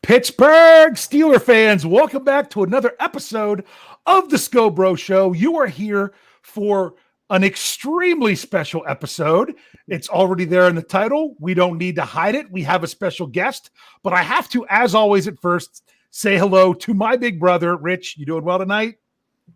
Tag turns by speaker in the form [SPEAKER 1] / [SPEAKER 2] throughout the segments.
[SPEAKER 1] Pittsburgh Steeler fans, welcome back to another episode of the Scho Bro Show. You are here for an extremely special episode. It's already there in the title. We don't need to hide it. We have a special guest, but I have to, as always, at first say hello to my big brother, Rich. You doing well tonight?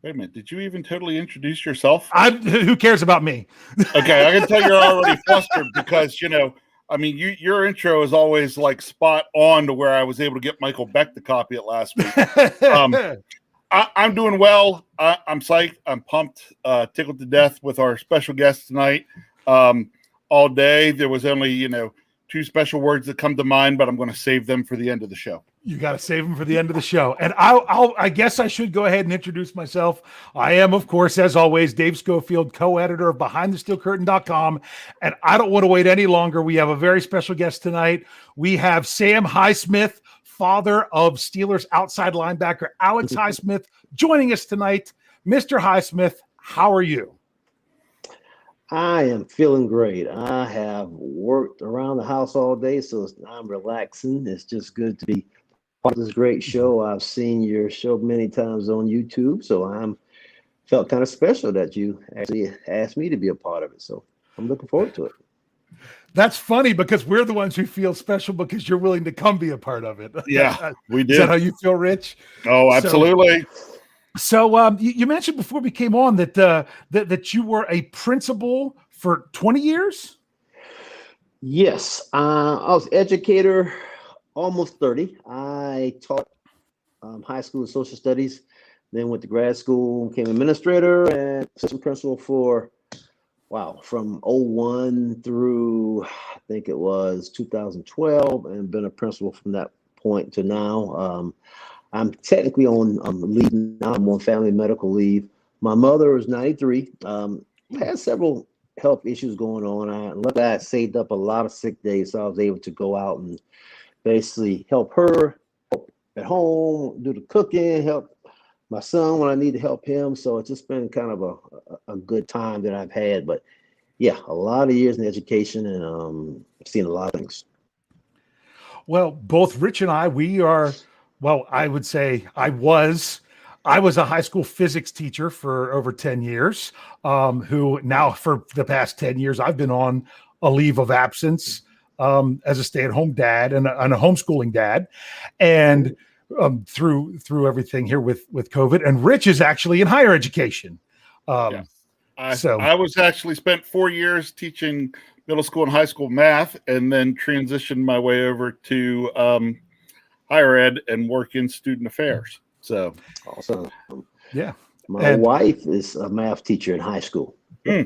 [SPEAKER 2] Wait a minute. Did you even totally introduce yourself?
[SPEAKER 1] Who cares about me?
[SPEAKER 2] Okay, I can tell you're already flustered because, your intro is always like spot on to where I was able to get Michael Beck to copy it last week. I'm doing well. I'm psyched. I'm pumped, tickled to death with our special guest tonight. All day, there was only, two special words that come to mind, but I'm going to save them for the end of the show.
[SPEAKER 1] You got to save them for the end of the show. And I guess I should go ahead and introduce myself. I am, of course, as always, Dave Schofield, co-editor of BehindTheSteelCurtain.com. And I don't want to wait any longer. We have a very special guest tonight. We have Sam Highsmith, father of Steelers outside linebacker Alex Highsmith, joining us tonight. Mr. Highsmith, how are you?
[SPEAKER 3] I am feeling great. I have worked around the house all day, so I'm relaxing. It's just good to be part of this great show. I've seen your show many times on YouTube, so felt kind of special that you actually asked me to be a part of it. So I'm looking forward to it.
[SPEAKER 1] That's funny because we're the ones who feel special because you're willing to come be a part of it.
[SPEAKER 2] Yeah, we did.
[SPEAKER 1] Is that how you feel, Rich?
[SPEAKER 2] Oh, absolutely.
[SPEAKER 1] So you mentioned before we came on that you were a principal for 20 years?
[SPEAKER 3] Yes. I was educator almost 30. I taught high school and social studies, then went to grad school, became administrator and assistant principal from 01 through, I think it was 2012, and been a principal from that point to now. I'm technically on leave now. I'm on family medical leave. My mother is 93. Had several health issues going on. Luckily, I saved up a lot of sick days, so I was able to go out and basically help her at home, do the cooking, help my son when I need to help him. So it's just been kind of a good time that I've had. But yeah, a lot of years in education, and I've seen a lot of things.
[SPEAKER 1] Well, both Rich and I, I would say I was a high school physics teacher for over 10 years, who now for the past 10 years, I've been on a leave of absence as a stay-at-home dad and a homeschooling dad. And through everything here with COVID, and Rich is actually in higher education.
[SPEAKER 2] I was actually spent 4 years teaching middle school and high school math, and then transitioned my way over to higher ed and work in student affairs. So
[SPEAKER 3] awesome.
[SPEAKER 1] Yeah.
[SPEAKER 3] My wife is a math teacher in high school.
[SPEAKER 1] Yeah.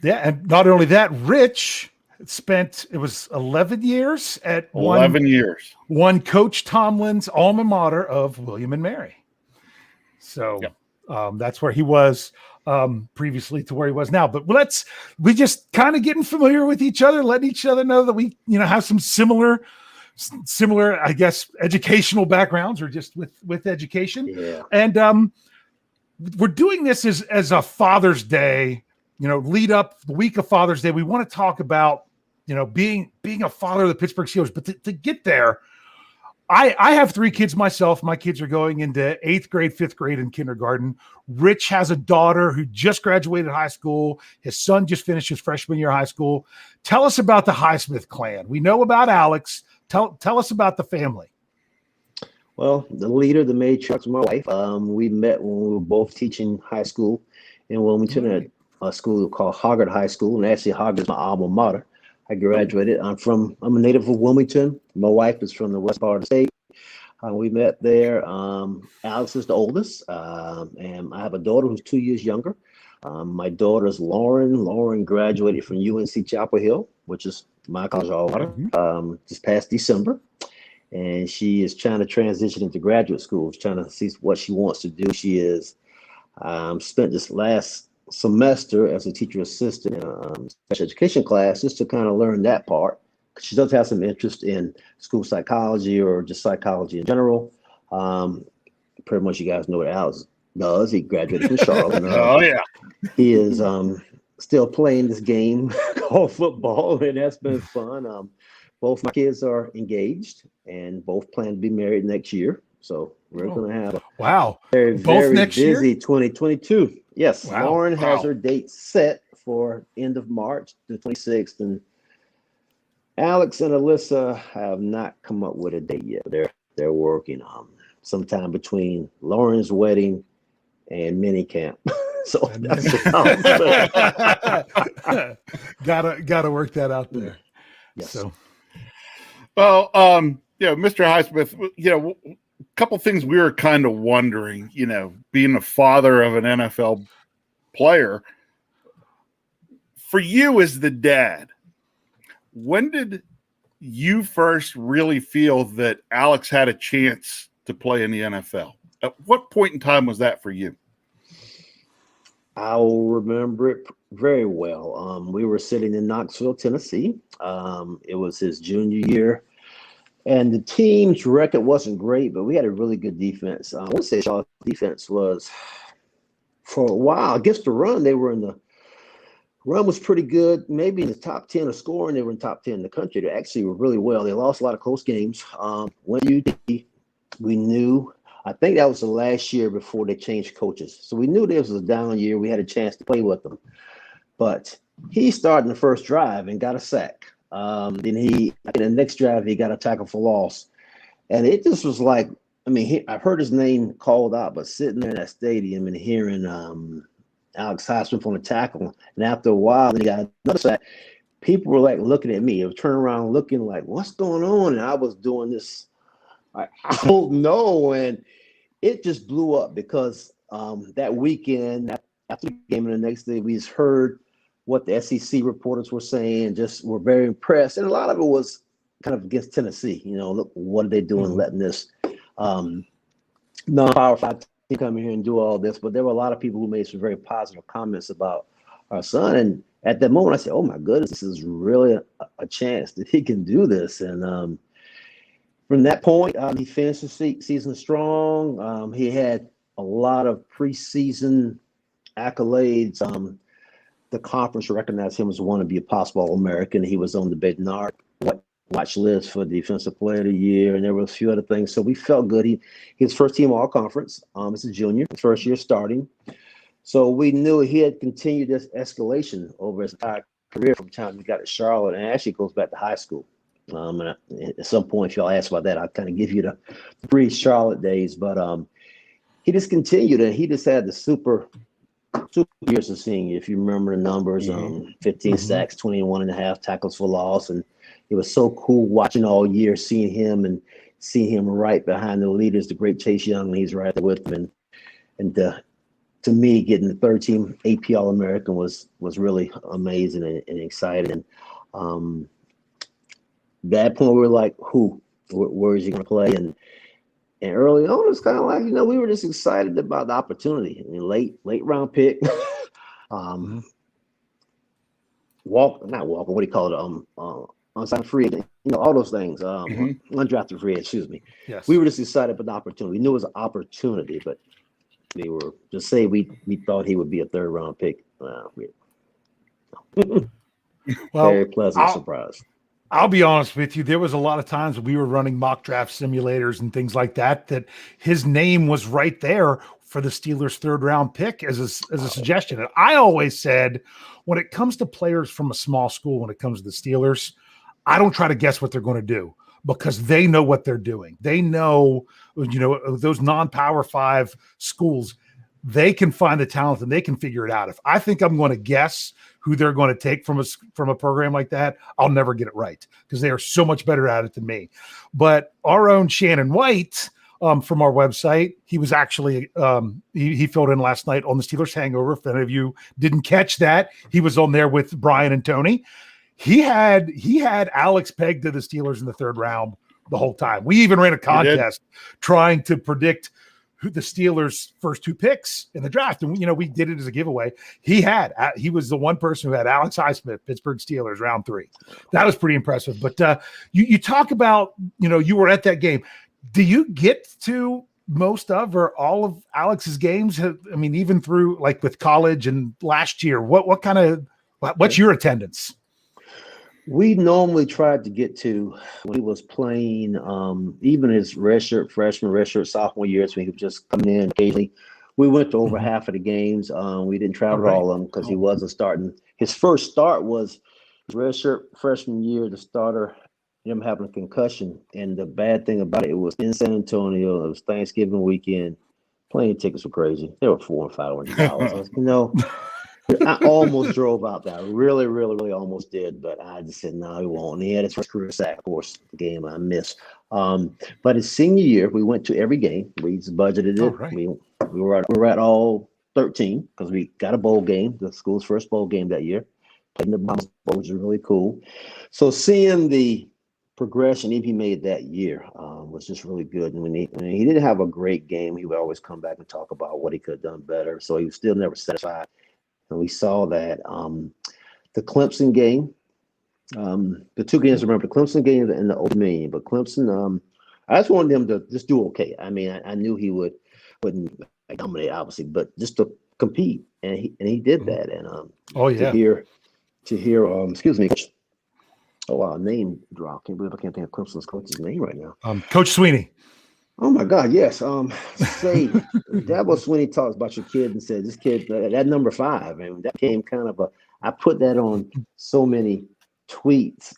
[SPEAKER 1] And not only that, Rich spent, it was 11 years at
[SPEAKER 2] 11 years.
[SPEAKER 1] One Coach Tomlin's alma mater of William and Mary. So that's where he was previously to where he was now. But we just kind of getting familiar with each other, letting each other know that we, have some similar, I guess, educational backgrounds, or just with education.
[SPEAKER 3] Yeah.
[SPEAKER 1] And we're doing this as a Father's Day, lead up the week of Father's Day. We want to talk about, being a father of the Pittsburgh Steelers. But to get there, I have 3 kids myself. My kids are going into 8th grade, 5th grade, and kindergarten. Rich has a daughter who just graduated high school. His son just finished his freshman year of high school. Tell us about the Highsmith clan. We know about Alex. Tell us about the family.
[SPEAKER 3] Well, the leader, the matriarch, is my wife. We met when we were both teaching high school in Wilmington at a school called Hoggard High School, and actually Hoggard is my alma mater. I graduated. I'm a native of Wilmington. My wife is from the west part of the state. We met there. Alex is the oldest, and I have a daughter who's 2 years younger. My daughter is Lauren. Lauren graduated from UNC Chapel Hill, which is my college of water, this past December. And she is trying to transition into graduate school. She's trying to see what she wants to do. She is spent this last semester as a teacher assistant in a special education class, just to kind of learn that part. She does have some interest in school psychology or just psychology in general. Pretty much you guys know what Alex does. He graduated from Charlotte.
[SPEAKER 2] Oh, yeah.
[SPEAKER 3] He is still playing this game called football, and that's been fun. Both my kids are engaged, and both plan to be married next year. So we're going to have a very,
[SPEAKER 1] both
[SPEAKER 3] very
[SPEAKER 1] next
[SPEAKER 3] busy
[SPEAKER 1] year?
[SPEAKER 3] 2022. Yes,
[SPEAKER 1] Wow.
[SPEAKER 3] Lauren has her date set for end of March, the 26th, and Alex and Alyssa have not come up with a date yet. They're working sometime between Lauren's wedding and mini camp. So that's
[SPEAKER 1] gotta work that out there.
[SPEAKER 3] Yes.
[SPEAKER 1] So,
[SPEAKER 2] well, Mr. Highsmith, a couple things we were kind of wondering, being a father of an NFL player, for you as the dad, when did you first really feel that Alex had a chance to play in the NFL? At what point in time was that for you?
[SPEAKER 3] I'll remember it very well. We were sitting in Knoxville, Tennessee. It was his junior year, and the team's record wasn't great, but we had a really good defense. I would say Shaw's defense was, for a while, against the run, run was pretty good, maybe in the top 10 of scoring. They were in top 10 in the country. They actually were really well. They lost a lot of close games. When we knew, I think that was the last year before they changed coaches. So we knew this was a down year. We had a chance to play with them. But he started the first drive and got a sack. Then in the next drive, he got a tackle for loss. And it just was like, I've heard his name called out, but sitting there in that stadium and hearing Alex Highsmith on the tackle, and after a while, he got another sack. People were like looking at me, or turning around looking like, what's going on? And I was doing this, I don't know. And it just blew up because that weekend, after the game and the next day, we just heard what the SEC reporters were saying, just were very impressed. And a lot of it was kind of against Tennessee. Look, what are they doing letting this non-Power 5 team come here and do all this? But there were a lot of people who made some very positive comments about our son. And at that moment, I said, oh, my goodness, this is really a chance that he can do this. And from that point, he finished the season strong. He had a lot of preseason accolades. The conference recognized him as one to be a possible All-American. He was on the Bednar watch list for Defensive Player of the Year, and there were a few other things. So we felt good. His first team All-Conference as a junior, first year starting. So we knew he had continued this escalation over his entire career from the time he got to Charlotte, and actually goes back to high school. And at some point, if y'all ask about that, I'll kind of give you the pre-Charlotte days. But he just continued, and he just had the super years of senior. If you remember the numbers, 15 sacks, 21 and a half tackles for loss. And it was so cool watching all year, seeing him right behind the leaders, the great Chase Young, and he's right there with him. And to me, getting the third team AP All-American was really amazing and exciting. That point, we were like, where is he going to play? And early on, it's kind of like, we were just excited about the opportunity. Late round pick, not walk, what do you call it? Unsigned free agent, all those things. Undrafted free agent, excuse me.
[SPEAKER 1] Yes.
[SPEAKER 3] We were just excited about the opportunity. We knew it was an opportunity, but we were just say we thought he would be a third round pick. Very pleasant surprise.
[SPEAKER 1] I'll be honest with you. There was a lot of times we were running mock draft simulators and things like that his name was right there for the Steelers' third round pick as a suggestion. And I always said, when it comes to players from a small school, when it comes to the Steelers, I don't try to guess what they're going to do, because they know what they're doing. They know, those non-Power 5 schools, they can find the talent and they can figure it out. If I think I'm going to guess who they're going to take from a program like that, I'll never get it right, because they are so much better at it than me. But our own Shannon White from our website, he was actually he filled in last night on the Steelers Hangover. If any of you didn't catch that, he was on there with Brian and Tony. He had Alex pegged to the Steelers in the third round the whole time. We even ran a contest trying to predict who the Steelers' first two picks in the draft. And, we did it as a giveaway. He was the one person who had Alex Highsmith, Pittsburgh Steelers, round 3. That was pretty impressive. But you talk about, you were at that game. Do you get to most of or all of Alex's games? Even through like with college and last year, what kind of What's your attendance?
[SPEAKER 3] We normally tried to get to when he was playing, even his redshirt freshman, redshirt sophomore years when he was just coming in occasionally. We went to over half of the games. We didn't travel to all of them because he wasn't starting. His first start was redshirt freshman year, the starter, him having a concussion. And the bad thing about it was in San Antonio. It was Thanksgiving weekend. Plane tickets were crazy. They were $400 and $500. I almost drove out there. I really, really, really almost did, but I just said no, he won't. And he had his first career sack, of course, the game I missed. But his senior year, we went to every game. We just budgeted it.
[SPEAKER 1] Right.
[SPEAKER 3] We were at all 13 because we got a bowl game, the school's first bowl game that year. Played in the Bowl, which was really cool. So seeing the progression he made that year was just really good. And when he didn't have a great game, he would always come back and talk about what he could have done better. So he was still never satisfied. And we saw that the Clemson game, the two games, remember, the Clemson game and the Old Dominion. But Clemson, I just wanted him to just do okay. I mean, I knew he wouldn't dominate, obviously, but just to compete. And he did that. And to hear, excuse me, oh wow, name drop. Can't believe I can't think of Clemson's coach's name right now.
[SPEAKER 1] Coach Sweeney.
[SPEAKER 3] Oh my God, yes. Say Dabo Sweeney talks about your kid and said this kid that number 5, and that became kind of I put that on so many tweets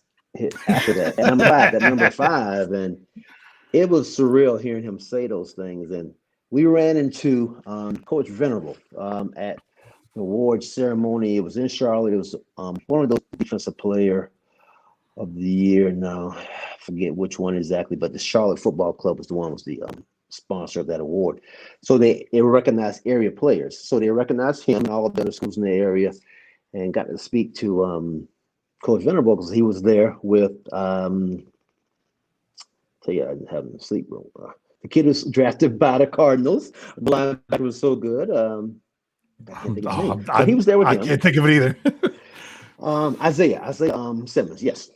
[SPEAKER 3] after that. And that number 5, and it was surreal hearing him say those things. And we ran into Coach Venerable at the awards ceremony. It was in Charlotte. It was one of those defensive player of the year. Now, I forget which one exactly, but the Charlotte Football Club was the sponsor of that award. So they recognized area players. So they recognized him and all the other schools in the area, and got to speak to Coach Venerable because he was there with. I didn't have him in the sleep room. The kid was drafted by the Cardinals. The linebacker was so good. I can't think of his name. So he was there with him.
[SPEAKER 1] I can't think of it either.
[SPEAKER 3] Isaiah Simmons, yes.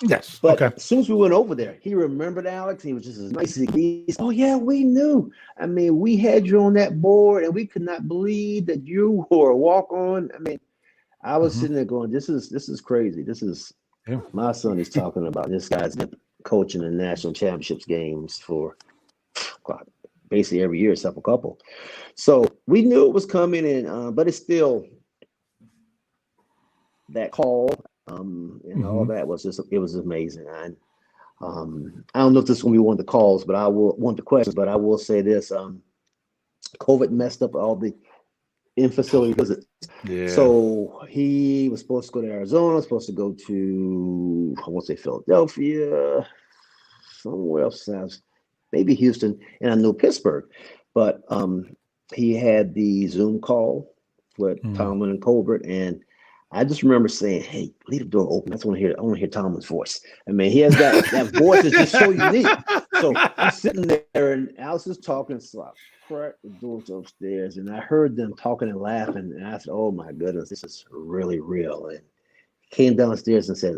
[SPEAKER 1] Yes.
[SPEAKER 3] But
[SPEAKER 1] okay.
[SPEAKER 3] As soon as we went over there, he remembered Alex. He was just as nice as he is. Oh, yeah, we knew. I mean, we had you on that board, and we could not believe that you were a walk-on. I mean, I was sitting there going, this is crazy. This is my son is talking about this guy's been coaching in national championships games for basically every year except a couple. So we knew it was coming in, but it's still that call. And all that was it was amazing. And I don't know if this is going to be one of the calls, but I will want the questions. But I will say this: COVID messed up all the in-facility visits. Yeah. So he was supposed to go to Arizona, supposed to go to I won't say Philadelphia, somewhere else, maybe Houston, and I know Pittsburgh. But he had the Zoom call with Tomlin and Colbert, and I just remember saying, "Hey, leave the door open. I want to hear Tomlin's voice." I mean, he has that voice is just so unique. So I'm sitting there, and Alice is talking, so I cracked the doors upstairs, and I heard them talking and laughing, and I said, "Oh my goodness, this is really real." And came downstairs and said,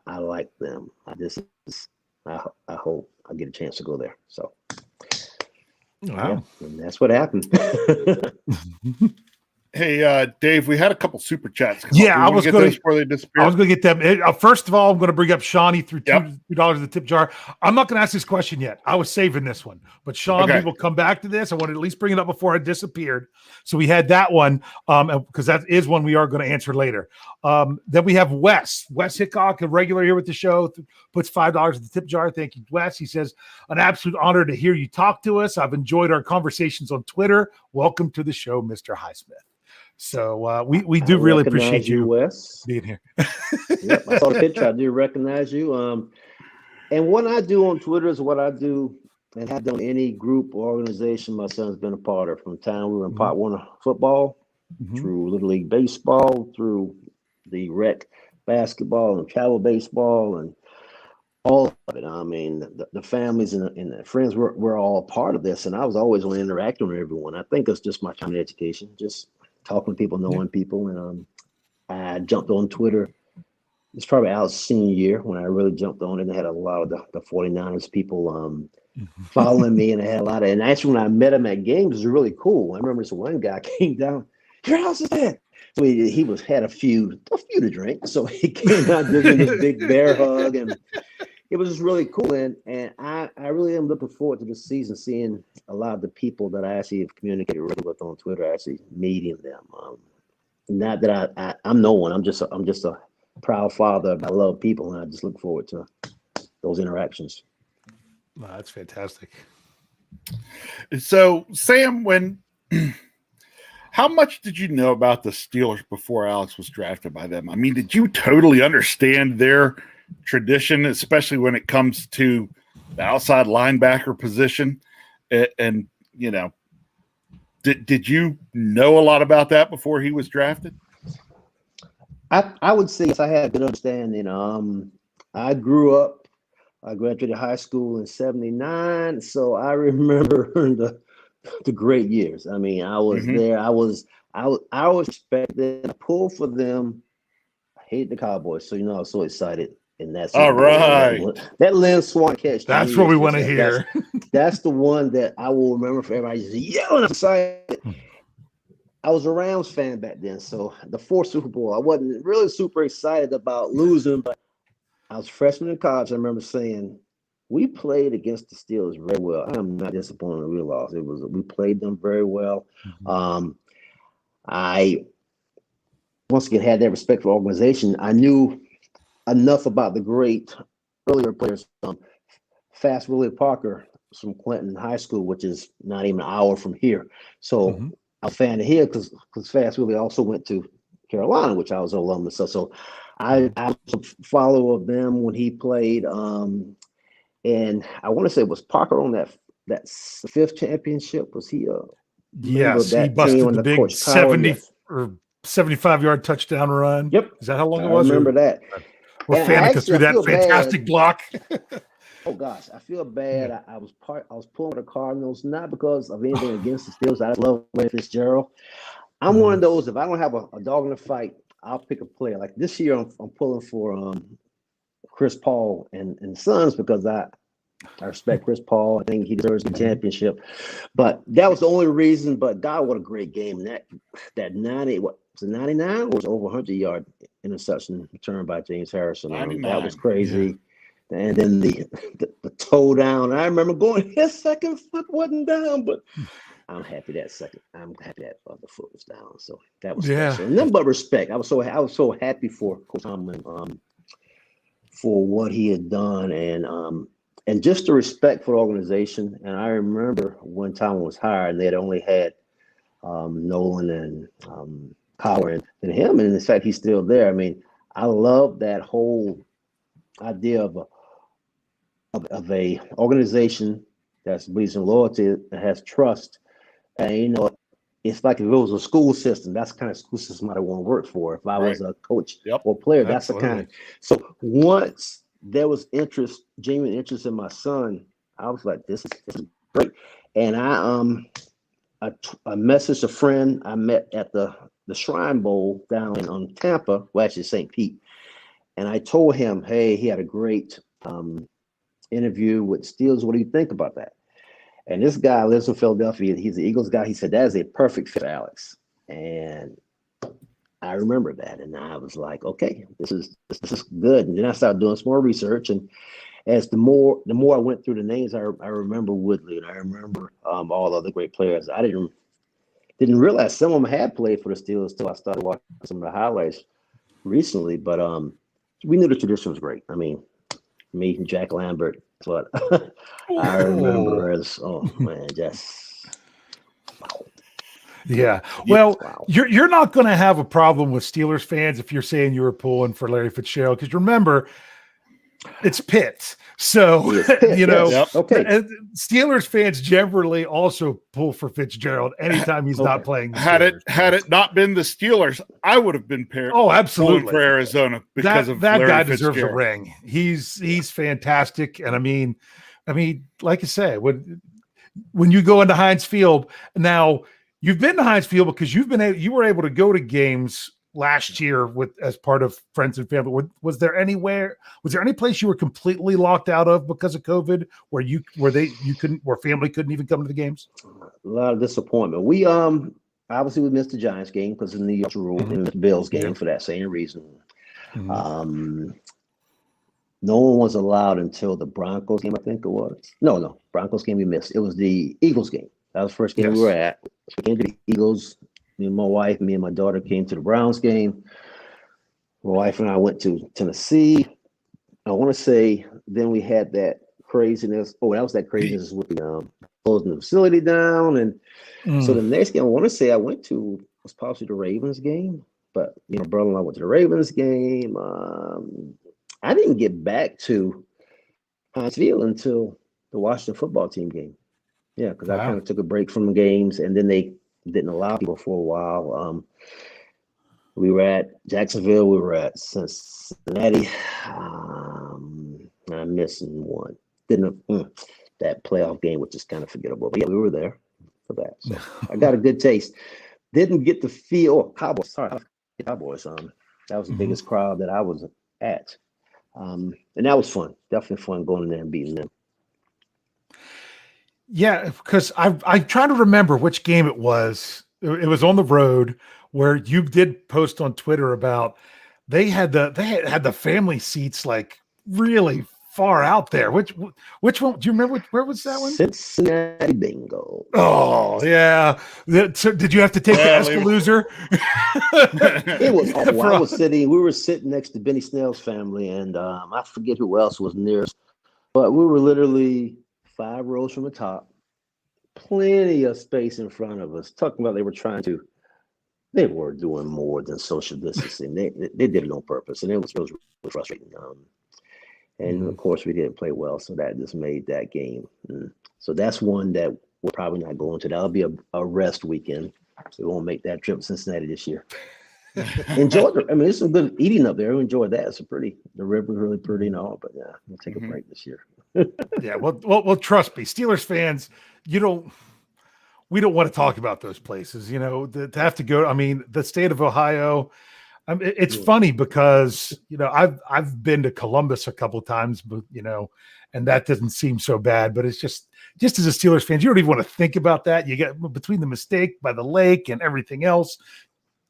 [SPEAKER 3] "I like them. I hope I get a chance to go there." So,
[SPEAKER 1] wow,
[SPEAKER 3] and that's what happened.
[SPEAKER 2] Hey, Dave, we had a couple super chats.
[SPEAKER 1] I was going to get them. First of all, I'm going to bring up Sean. He threw $2 in the tip jar. I'm not going to ask this question yet. I was saving this one. But Sean, we will come back to this. I want to at least bring it up before I disappeared. So we had that one because that is one we are going to answer later. Then we have Wes Hickok, a regular here with the show, puts $5 in the tip jar. Thank you, Wes. He says, an absolute honor to hear you talk to us. I've enjoyed our conversations on Twitter. Welcome to the show, Mr. Highsmith. So we do really appreciate you,
[SPEAKER 3] Wes,
[SPEAKER 1] being here.
[SPEAKER 3] Yep, I saw the picture. I do recognize you. And what I do on Twitter is what I do and have done any group or organization my son's been a part of. From the time we were in Part 1 of football, through Little League baseball, through the rec basketball and travel baseball, and all of it. I mean, the families and the friends were all a part of this, and I was always on interacting with everyone. I think it's just my time in education, just talking to people, knowing people. And I jumped on Twitter. It's probably our senior year when I really jumped on it. And I had a lot of the 49ers people following me, and I had a lot of, and actually when I met him at games, it was really cool. I remember this one guy came down, your house is dead. So he had a few to drink. So he came out giving this big bear hug, and it was just really cool. And I really am looking forward to this season, seeing a lot of the people that I actually have communicated with on Twitter, actually meeting them. Not that I'm no one. I'm just a proud father. I love people, and I just look forward to those interactions.
[SPEAKER 1] Wow, that's fantastic.
[SPEAKER 2] So, Sam, how much did you know about the Steelers before Alex was drafted by them? I mean, did you totally understand their tradition, especially when it comes to the outside linebacker position? And you know, did you know a lot about that before he was drafted?
[SPEAKER 3] I would say yes, I had a good understanding. I graduated high school in '79, so I remember the great years. I mean, I was there. I was expecting to pull for them. I hate the Cowboys, so I was so excited. And that's
[SPEAKER 2] all right.
[SPEAKER 3] That Lynn Swan catch.
[SPEAKER 1] That's what we want to hear.
[SPEAKER 3] That's the one that I will remember for everybody just yelling excited. I was a Rams fan back then, so the fourth Super Bowl, I wasn't really super excited about losing, but I was a freshman in college. I remember saying, we played against the Steelers very well. I'm not disappointed we lost. We played them very well. I once again had that respect for organization. I knew enough about the great earlier players. Fast Willie Parker from Clinton High School, which is not even an hour from here. So I'm a fan of here because Fast Willie also went to Carolina, which I was an alumnus. So I was a follower of them when he played. And I want to say, was Parker on that fifth championship? Was he
[SPEAKER 1] yes, he busted the big 70 or 75-yard touchdown run.
[SPEAKER 3] Yep.
[SPEAKER 1] Is that how long it was?
[SPEAKER 3] I remember that.
[SPEAKER 1] Where Faneca threw that fantastic block.
[SPEAKER 3] Oh gosh, I feel bad. Yeah. I was pulling the Cardinals, not because of anything against the Steelers. I love Larry Fitzgerald. I'm one of those, if I don't have a dog in the fight, I'll pick a player. Like this year, I'm pulling for Chris Paul and Sons because I respect Chris Paul. I think he deserves the championship. But that was the only reason. But God, what a great game. And that 90, what was it, 99 or was it over 100-yard interception returned by James Harrison. That was crazy. Yeah. And then the toe down. I remember going, his second foot wasn't down, but I'm happy that the foot was down. So that was special. And nothing but respect. I was so happy for Coach Tomlin for what he had done and just the respect for the organization. And I remember when Tomlin was hired, and they had only had Nolan and Howard and him, and in fact he's still there. I mean, I love that whole idea of a organization that's believes in loyalty, that has trust. And it's like if it was a school system, that's the kind of school system I want to work for. If I was a coach or player, that's the kind. So once there was genuine interest in my son, I was like, this is great. And I messaged a friend I met at the Shrine Bowl down in Tampa, well, actually St. Pete. And I told him, hey, he had a great interview with Steelers. What do you think about that? And this guy lives in Philadelphia. He's the Eagles guy. He said, that is a perfect fit, Alex. And I remember that. And I was like, okay, this is good. And then I started doing some more research. And as the more I went through the names, I remember Woodley and I remember all the other great players. I didn't realize some of them had played for the Steelers until I started watching some of the highlights recently. But we knew the tradition was great. I mean, me and Jack Lambert, but I remember as just wow.
[SPEAKER 1] Yeah. Well, you're not going to have a problem with Steelers fans if you're saying you were pulling for Larry Fitzgerald, because remember, it's Pitt. So, Steelers fans generally also pull for Fitzgerald anytime he's not playing.
[SPEAKER 2] Had it not been the Steelers, I would have been
[SPEAKER 1] absolutely
[SPEAKER 2] for Arizona because of
[SPEAKER 1] that
[SPEAKER 2] Larry
[SPEAKER 1] guy
[SPEAKER 2] Fitzgerald.
[SPEAKER 1] deserves a ring. He's fantastic. And I mean, like I say, when you go into Heinz Field now, you've been to Heinz Field because you were able to go to games last year as part of friends and family. Was there any place you were completely locked out of because of COVID where family couldn't even come to the games?
[SPEAKER 3] A lot of disappointment. We obviously we missed the Giants game because of the New York rule, and the Bills game for that same reason. No one was allowed until the Broncos game, I think it was. No, Broncos game we missed. It was the Eagles game. That was the first game we were at. So we came to the Eagles. Me and my wife, me and my daughter came to the Browns game. My wife and I went to Tennessee. I want to say then we had that craziness. Oh, that was that craziness with the closing the facility down. And so the next game I want to say I went to was possibly the Ravens game. But, brother-in-law went to the Ravens game. I didn't get back to Huntsville until the Washington football team game. Yeah, because I kind of took a break from the games, and then they didn't allow people for a while. We were at Jacksonville. We were at Cincinnati. I'm missing one. That playoff game, which is kind of forgettable. But yeah, we were there for that. So I got a good taste. Didn't get to feel Cowboys. Sorry, Cowboys. That was the biggest crowd that I was at. And that was fun. Definitely fun going in there and beating them.
[SPEAKER 1] Yeah, because I'm trying to remember which game it was. It was on the road where you did post on Twitter about they had the family seats like really far out there. Which one? Do you remember where was that one?
[SPEAKER 3] Cincinnati Bingo.
[SPEAKER 1] Oh yeah. So did you have to take the Escaloozer?
[SPEAKER 3] It was awful. We were sitting next to Benny Snell's family, and I forget who else was nearest, but we were literally 5 rows from the top, plenty of space in front of us. Talking about they were doing more than social distancing. They did it on purpose, and it was really frustrating. And of course, we didn't play well, so that just made that game. So that's one that we're probably not going to. That'll be a rest weekend. So we won't make that trip to Cincinnati this year. Enjoyed it. I mean, there's some good eating up there. We enjoyed that. The river's really pretty and all, but yeah, we'll take a break this year.
[SPEAKER 1] Yeah, well, trust me, Steelers fans, we don't want to talk about those places. To have to go. I mean, the state of Ohio. It's funny because I've been to Columbus a couple of times, but and that doesn't seem so bad. But it's just as a Steelers fan, you don't even want to think about that. You get between the mistake by the lake and everything else.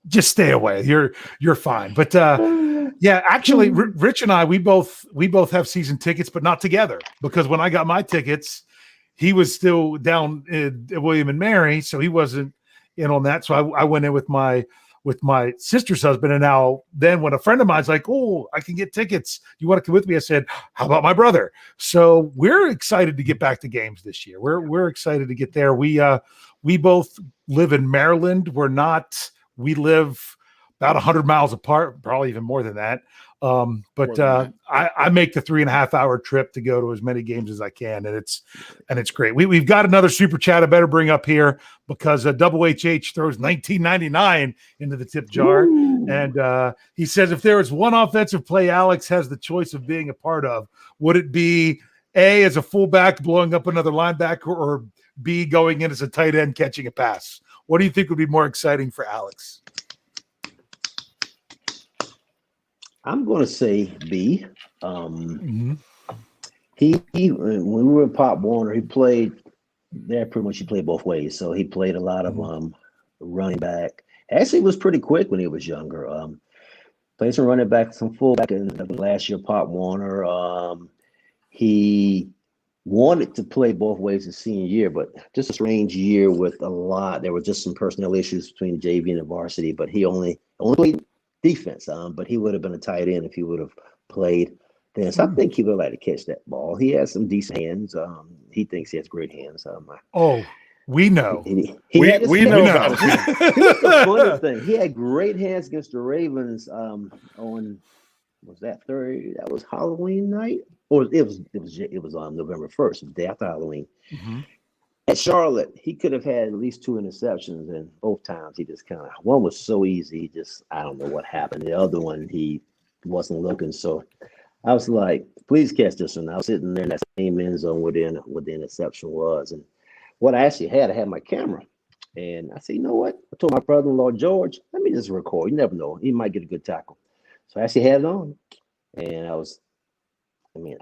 [SPEAKER 1] Just stay away. You're fine. But yeah, actually, Rich and I we both have season tickets, but not together because when I got my tickets, he was still down in William and Mary, so he wasn't in on that. So I went in with my sister's husband. And now then when a friend of mine's like, oh, I can get tickets. You want to come with me? I said, how about my brother? So we're excited to get back to games this year. We're excited to get there. We both live in Maryland. We live about 100 miles apart, probably even more than that. But I make the 3.5 hour trip to go to as many games as I can. And it's great. We've got another super chat I better bring up here because Double HH throws $19.99 into the tip jar. Ooh. And he says, if there is one offensive play Alex has the choice of being a part of, would it be A, as a fullback blowing up another linebacker, or B, going in as a tight end catching a pass? What do you think would be more exciting for Alex?
[SPEAKER 3] I'm going to say B. He when we were in Pop Warner, he played there pretty much. He played both ways, so he played a lot of running back. Actually, was pretty quick when he was younger. Played some running back, some fullback in last year. Pop Warner. He wanted to play both ways his senior year, but just a strange year with a lot. There were just some personnel issues between the JV and the varsity, but he only played defense. But he would have been a tight end if he would have played then. So I think he would like to catch that ball. He has some decent hands. He thinks he has great hands.
[SPEAKER 1] We know.
[SPEAKER 2] We know.
[SPEAKER 3] Here's the funny thing. He had great hands against the Ravens on was that Thursday? That was Halloween night, or it was on November 1st, the day after Halloween. At Charlotte, he could have had at least 2 interceptions, and both times he just one was so easy, I don't know what happened. The other one, he wasn't looking. So I was like, please catch this one. I was sitting there in that same end zone where the interception was. And what I actually had, I had my camera. And I said, you know what? I told my brother-in-law, George, let me just record. You never know. He might get a good tackle. So I actually had it on. And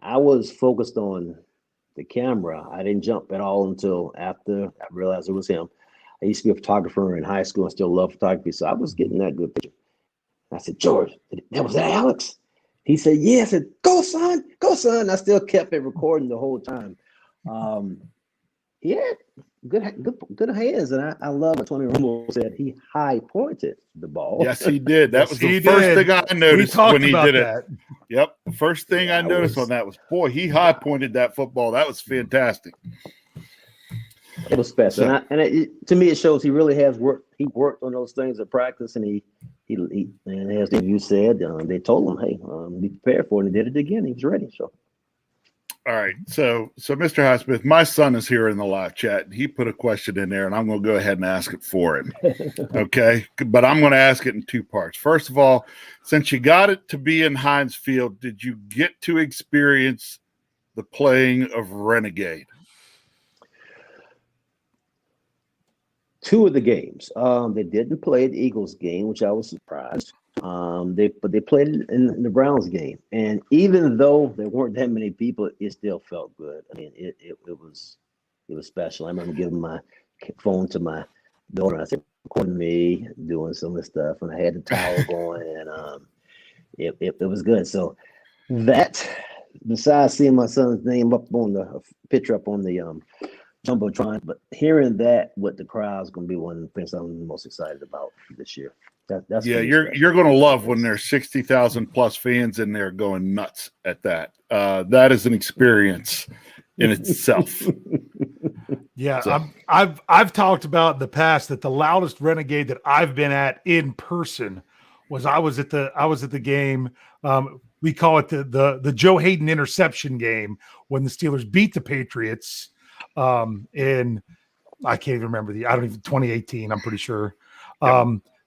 [SPEAKER 3] I was focused on the camera. I didn't jump at all until after I realized it was him. I used to be a photographer in high school and still love photography. So I was getting that good picture. I said, George, that was that Alex? He said, yeah. I said, go son, go son. I still kept it recording the whole time. He had good hands, and I love what Tony Romo said. He high pointed the ball.
[SPEAKER 2] Yes, he did. That
[SPEAKER 1] Yes,
[SPEAKER 2] was the
[SPEAKER 1] he
[SPEAKER 2] first
[SPEAKER 1] did.
[SPEAKER 2] thing I noticed when he did it.
[SPEAKER 1] That.
[SPEAKER 2] Yep. The first thing I noticed on that was, boy, he high pointed that football. That was fantastic.
[SPEAKER 3] It was special,
[SPEAKER 2] So,
[SPEAKER 3] to me, it shows he really has worked. He worked on those things at practice, and he and as you said, they told him, "Hey, be prepared for it." And he did it again. He was ready. So,
[SPEAKER 2] all right. So Mr. Highsmith, my son is here in the live chat. He put a question in there, and I'm going to go ahead and ask it for him. Okay, but I'm going to ask it in two parts. First of all, since you got it to be in Heinz Field, did you get to experience the playing of Renegade?
[SPEAKER 3] 2 of the games. They didn't play the Eagles game, which I was surprised. They played it in the Browns game, and even though there weren't that many people, it still felt good. I mean, it was special. I remember giving my phone to my daughter. I said, "Recording me doing some of the stuff," and I had the towel going, and it was good. So that, besides seeing my son's name up on the picture up on the Jumbotron, but hearing that with the crowd is going to be one of the things I'm most excited about this year. That's
[SPEAKER 2] you're going to love when there's 60,000 plus fans in there going nuts at that. That is an experience in itself.
[SPEAKER 1] Yeah, so. I've talked about in the past that the loudest Renegade that I've been at in person was I was at the game. We call it the Joe Hayden interception game when the Steelers beat the Patriots. In I can't even remember 2018, I'm pretty sure.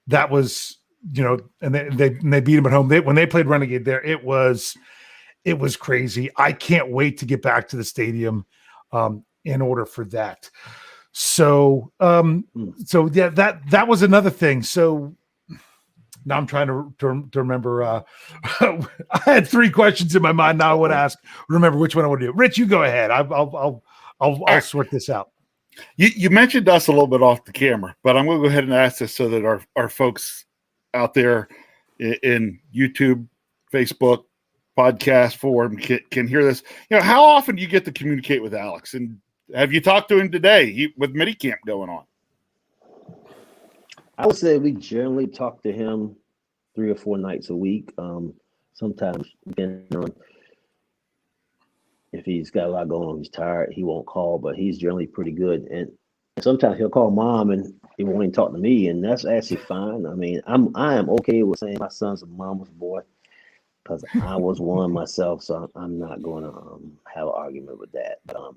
[SPEAKER 1] That was, and they beat them at home. When they played Renegade there, it was crazy. I can't wait to get back to the stadium in order for that. So yeah, that was another thing. So now I'm trying to remember. I had 3 questions in my mind. Now I would ask, remember which one I want to do. Rich, you go ahead. I'll sort this out.
[SPEAKER 2] You mentioned us a little bit off the camera, but I'm going to go ahead and ask this so that our folks out there in YouTube, Facebook, podcast forum can hear this. How often do you get to communicate with Alex? And have you talked to him today with minicamp going on?
[SPEAKER 3] I would say we generally talk to him 3 or 4 nights a week. Sometimes depending on if he's got a lot going on, he's tired, he won't call, but he's generally pretty good. And sometimes he'll call mom and he won't even talk to me, and that's actually fine. I mean, I am okay with saying my son's a mama's boy because I was one myself, so I'm not going to have an argument with that. But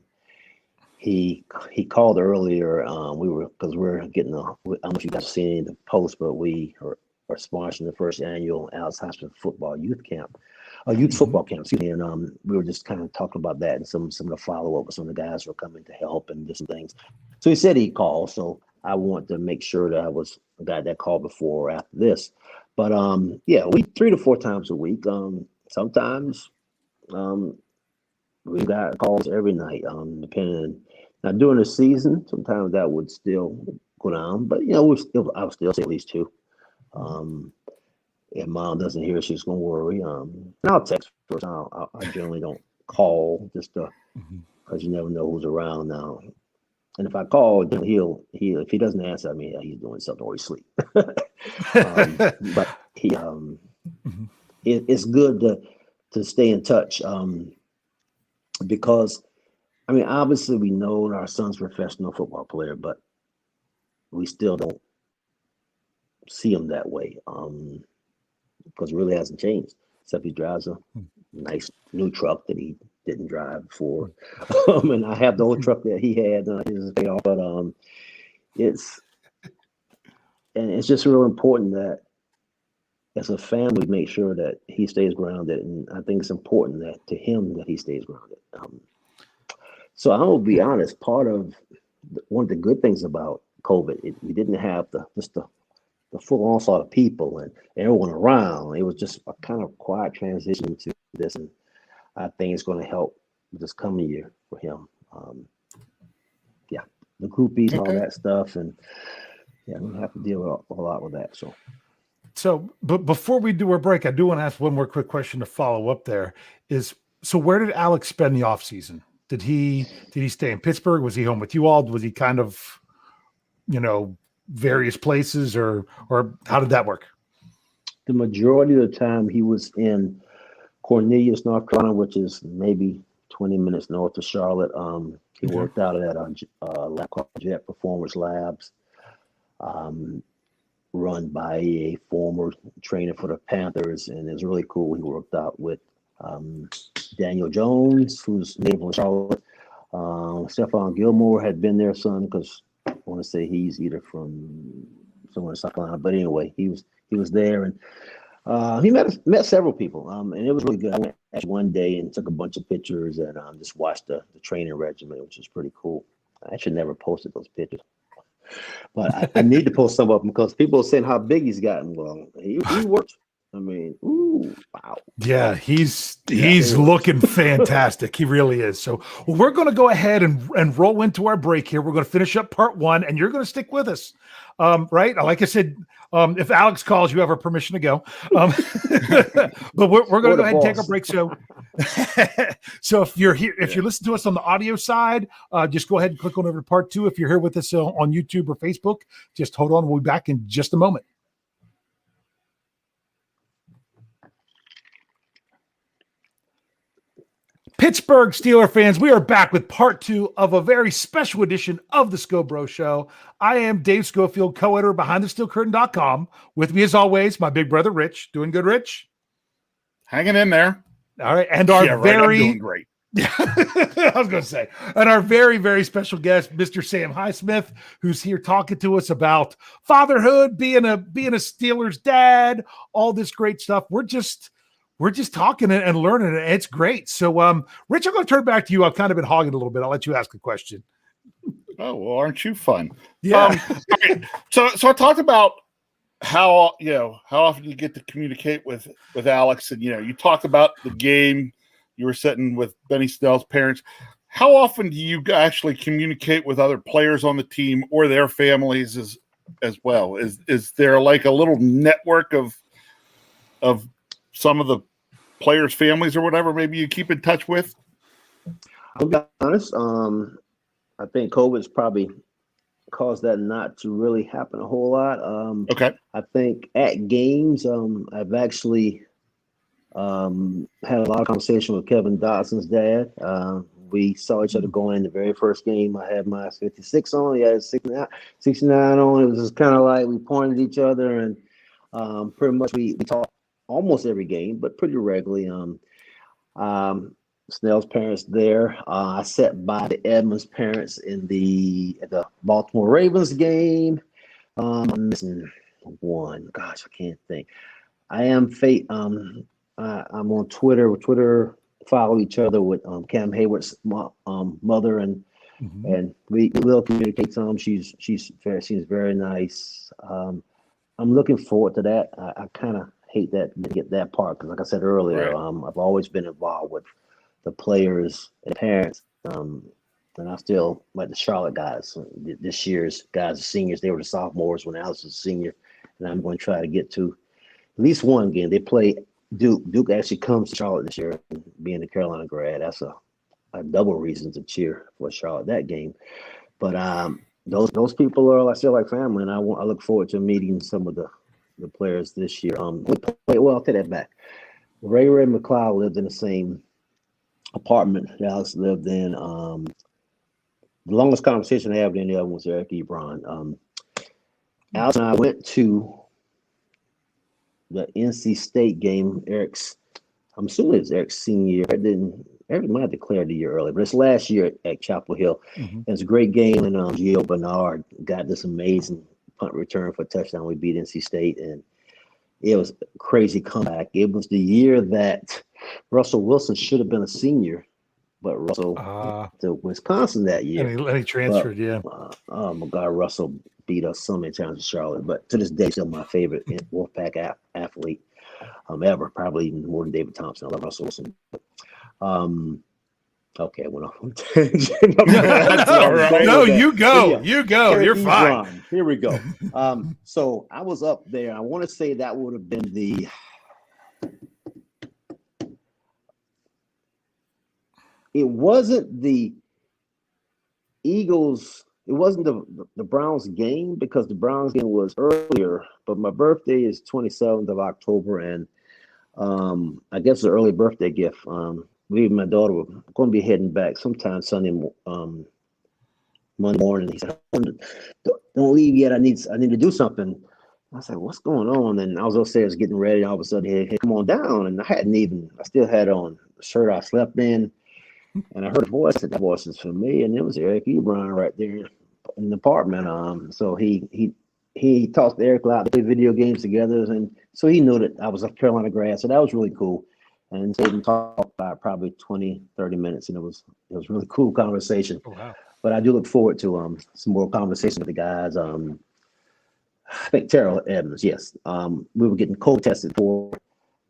[SPEAKER 3] he called earlier. We're getting I don't know if you guys have seen the post, but we are sponsoring the first annual Alex Highsmith football youth camp. Youth football camp, excuse me, and we were just kind of talking about that and some of the follow-up with some of the guys who are coming to help and different things. So he said he'd call, so I want to make sure that I was a guy that called before or after this. But yeah, we 3 to 4 times a week. Sometimes we got calls every night, depending. Now during the season, sometimes that would still go down, but I would still say at least 2. If mom doesn't hear, she's gonna worry. And I'll text first. I generally don't call just because you never know who's around now. And if I call, then he'll if he doesn't answer, I mean he's doing something or he's asleep. But he it's good to stay in touch because I mean obviously we know our son's a professional football player, but we still don't see him that way. Because it really hasn't changed, except he drives a nice new truck that he didn't drive before. And I have the old truck that he had, his paid off, but it's just real important that as a family, make sure that he stays grounded. And I think it's important that to him that he stays grounded. So I will be honest, part of one of the good things about COVID, we didn't have the full onslaught of people and everyone around. It was just a kind of quiet transition to this, and I think it's going to help this coming year for him. Yeah. the groupies and all
[SPEAKER 2] Okay.
[SPEAKER 3] that stuff, and yeah, we have to deal with a lot with that.
[SPEAKER 1] So, but before we do our break, I do want to ask one more quick question to follow up. There is, so where did Alex spend the off season? Did he stay in Pittsburgh? Was he home with you all? Was he kind of, various places, or how did that work?
[SPEAKER 3] The majority of the time he was in Cornelius, North Carolina, which is maybe 20 minutes north of Charlotte. He worked out at a lab called Jet Performance Labs, run by a former trainer for the Panthers, and it's really cool. He worked out with Daniel Jones, who's native of Charlotte. Stephon Gilmore had been there, son, because I want to say he's either from somewhere in South Carolina, but anyway, he was there, and he met several people, and it was really good. I went one day and took a bunch of pictures and just watched the training regimen, which was pretty cool. I actually never posted those pictures, but I need to post some of them because people are saying how big he's gotten. Well, he worked. I mean, ooh, wow.
[SPEAKER 1] Yeah, he's looking fantastic. He really is. So we're going to go ahead and roll into our break here. We're going to finish up part one, and you're going to stick with us, right? Like I said, if Alex calls, you have our permission to go. But we're going to go ahead and take our break. So if you're here, if you're listening to us on the audio side, just go ahead and click on over to part two. If you're here with us on YouTube or Facebook, just hold on. We'll be back in just a moment. Pittsburgh Steeler fans, we are back with part two of a very special edition of the Scho Bro Show. I am Dave Schofield, co-editor behind thesteelcurtain.com. With me, as always, my big brother, Rich. Doing good, Rich?
[SPEAKER 2] Hanging in there.
[SPEAKER 1] All right. And our
[SPEAKER 2] I'm doing great.
[SPEAKER 1] I was going to say, and our very, very special guest, Mr. Sam Highsmith, who's here talking to us about fatherhood, being a Steelers dad, all this great stuff. We're just talking and learning, and it's great. So, Rich, I'm going to turn it back to you. I've kind of been hogging a little bit. I'll let you ask a question.
[SPEAKER 2] Oh, well, aren't you fun?
[SPEAKER 1] Yeah.
[SPEAKER 2] Right. So I talked about how often you get to communicate with Alex, and you talked about the game. You were sitting with Benny Snell's parents. How often do you actually communicate with other players on the team or their families as well? Is there like a little network of some of the players' families or whatever maybe you keep in touch with?
[SPEAKER 3] I'll be honest. I think COVID's probably caused that not to really happen a whole lot.
[SPEAKER 2] Okay.
[SPEAKER 3] I think at games, I've actually had a lot of conversation with Kevin Dotson's dad. We saw each other going in the very first game. I had my 56 on. He had 69 on. It was just kind of like we pointed at each other, and pretty much we talked almost every game, but pretty regularly. Snell's parents there. I sat by the Edmonds parents at the Baltimore Ravens game. I'm missing one. Gosh, I can't think. I am fate. I'm on Twitter. Twitter follow each other with Cam Hayward's mother, and we will communicate some. She seems very nice. I'm looking forward to that. I kind of hate that get that part because, like I said earlier, right. I've always been involved with the players and parents, and I still like the Charlotte guys. This year's guys are seniors. They were the sophomores when Alex was a senior, and I'm going to try to get to at least one game. They play Duke. Duke actually comes to Charlotte this year, being a Carolina grad. That's a double reason to cheer for Charlotte that game. But those people are still like family, and I look forward to meeting some of the players this year. I'll take that back. Ray McLeod lived in the same apartment that Alex lived in. The longest conversation I had with any of them was Eric Ebron. Alex and I went to the NC State game. I'm assuming it's Eric's senior year. Eric might have declared the year early, but it's last year at Chapel Hill. Mm-hmm. It was a great game, and Gio Bernard got this amazing punt return for a touchdown. We beat NC State, and it was a crazy comeback. It was the year that Russell Wilson should have been a senior, but Russell went to Wisconsin that year.
[SPEAKER 1] And he transferred, yeah.
[SPEAKER 3] Oh, my God, Russell beat us so many times in Charlotte, but to this day, still my favorite Wolfpack athlete ever, probably even more than David Thompson. I love Russell Wilson. Okay, I went off on a tangent.
[SPEAKER 2] That's all right.
[SPEAKER 1] No,
[SPEAKER 3] Yeah.
[SPEAKER 1] you go.
[SPEAKER 3] Yeah.
[SPEAKER 1] You go. You're
[SPEAKER 3] Turkey's
[SPEAKER 1] fine.
[SPEAKER 3] Run. Here we go. So I was up there. I want to say that would have been it wasn't the Eagles. It wasn't the Browns game because the Browns game was earlier, but my birthday is 27th of October, and I guess it's an early birthday gift. Me and my daughter were going to be heading back sometime Monday morning. He said, "Don't leave yet. I need to do something." I was like, "What's going on?" And I was upstairs getting ready. All of a sudden, hey, come on down. And I still had on the shirt I slept in. And I heard a voice, and that voice is for me. And it was Eric Ebron right there in the apartment. So he talked to Eric a lot. They played video games together. And so he knew that I was a Carolina grad. So that was really cool. And so we talked about probably 20, 30 minutes. And it was a really cool conversation.
[SPEAKER 1] Oh, wow.
[SPEAKER 3] But I do look forward to some more conversation with the guys. I think Terrell Evans, yes. We were getting cold tested for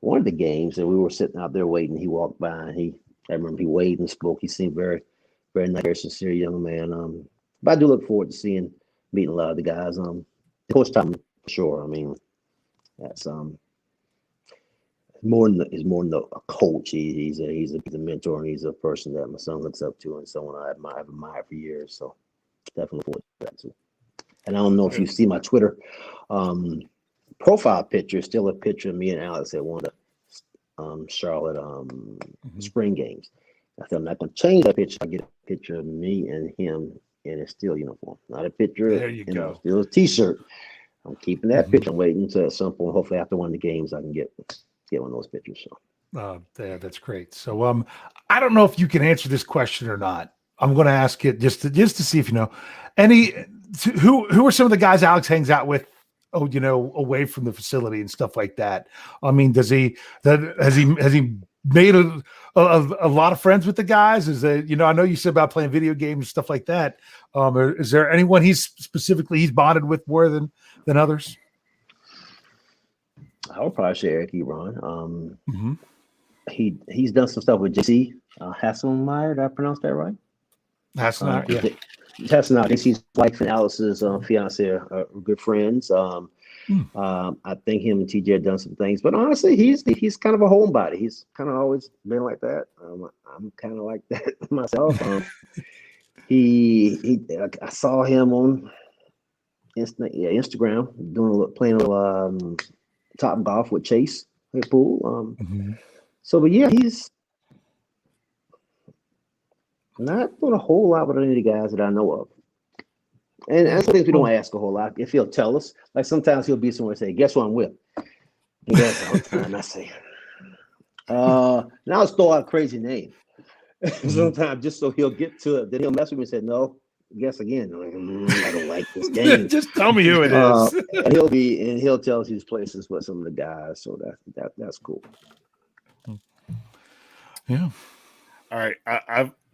[SPEAKER 3] one of the games, and we were sitting out there waiting. He walked by, and I remember he waved and spoke. He seemed very, very nice, very sincere young man. But I do look forward to meeting a lot of the guys. Coach Tom, for sure. I mean, that's more than a coach. He's a mentor, and he's a person that my son looks up to, and someone I've admired for years. So definitely forward to that too. And I don't know if you see my Twitter profile picture, still a picture of me and Alex at one of the Charlotte spring games. I said I'm not going to change that picture. I get a picture of me and him in a steel uniform, not a picture.
[SPEAKER 1] There you go.
[SPEAKER 3] Still a T-shirt. I'm keeping that picture. I'm waiting until at some point, hopefully after one of the games, I can get one of those pictures. So.
[SPEAKER 1] Yeah, that's great. So I don't know if you can answer this question or not. I'm going to ask it just to see if you know who are some of the guys Alex hangs out with, away from the facility and stuff like that. I mean, has he made a lot of friends with the guys? Is that, I know you said about playing video games and stuff like that. Is there anyone he's bonded with more than others?
[SPEAKER 3] I would probably say Eric Ebron. He's done some stuff with JC Hasselmeyer. Did I pronounce that right?
[SPEAKER 1] Hasselmeyer, yeah.
[SPEAKER 3] Hasselmeyer. His wife and Alice's fiance are good friends. I think him and TJ have done some things, but honestly, he's kind of a homebody. He's kind of always been like that. I'm kind of like that myself. I saw him on Instagram playing a little Top Golf with Chase at pool. So, but yeah, he's not doing a whole lot with any of the guys that I know of. And that's the things we don't ask a whole lot. If he'll tell us, like sometimes he'll be somewhere and say, "Guess who I'm with?" And I say, now let's throw out a crazy name. Sometimes just so he'll get to it. Then he'll mess with me and say, "No, guess again." I'm like, I don't like this game.
[SPEAKER 1] Just tell me who it is.
[SPEAKER 3] And he'll tell us his places with some of the guys. So that's cool.
[SPEAKER 1] Yeah.
[SPEAKER 2] All right,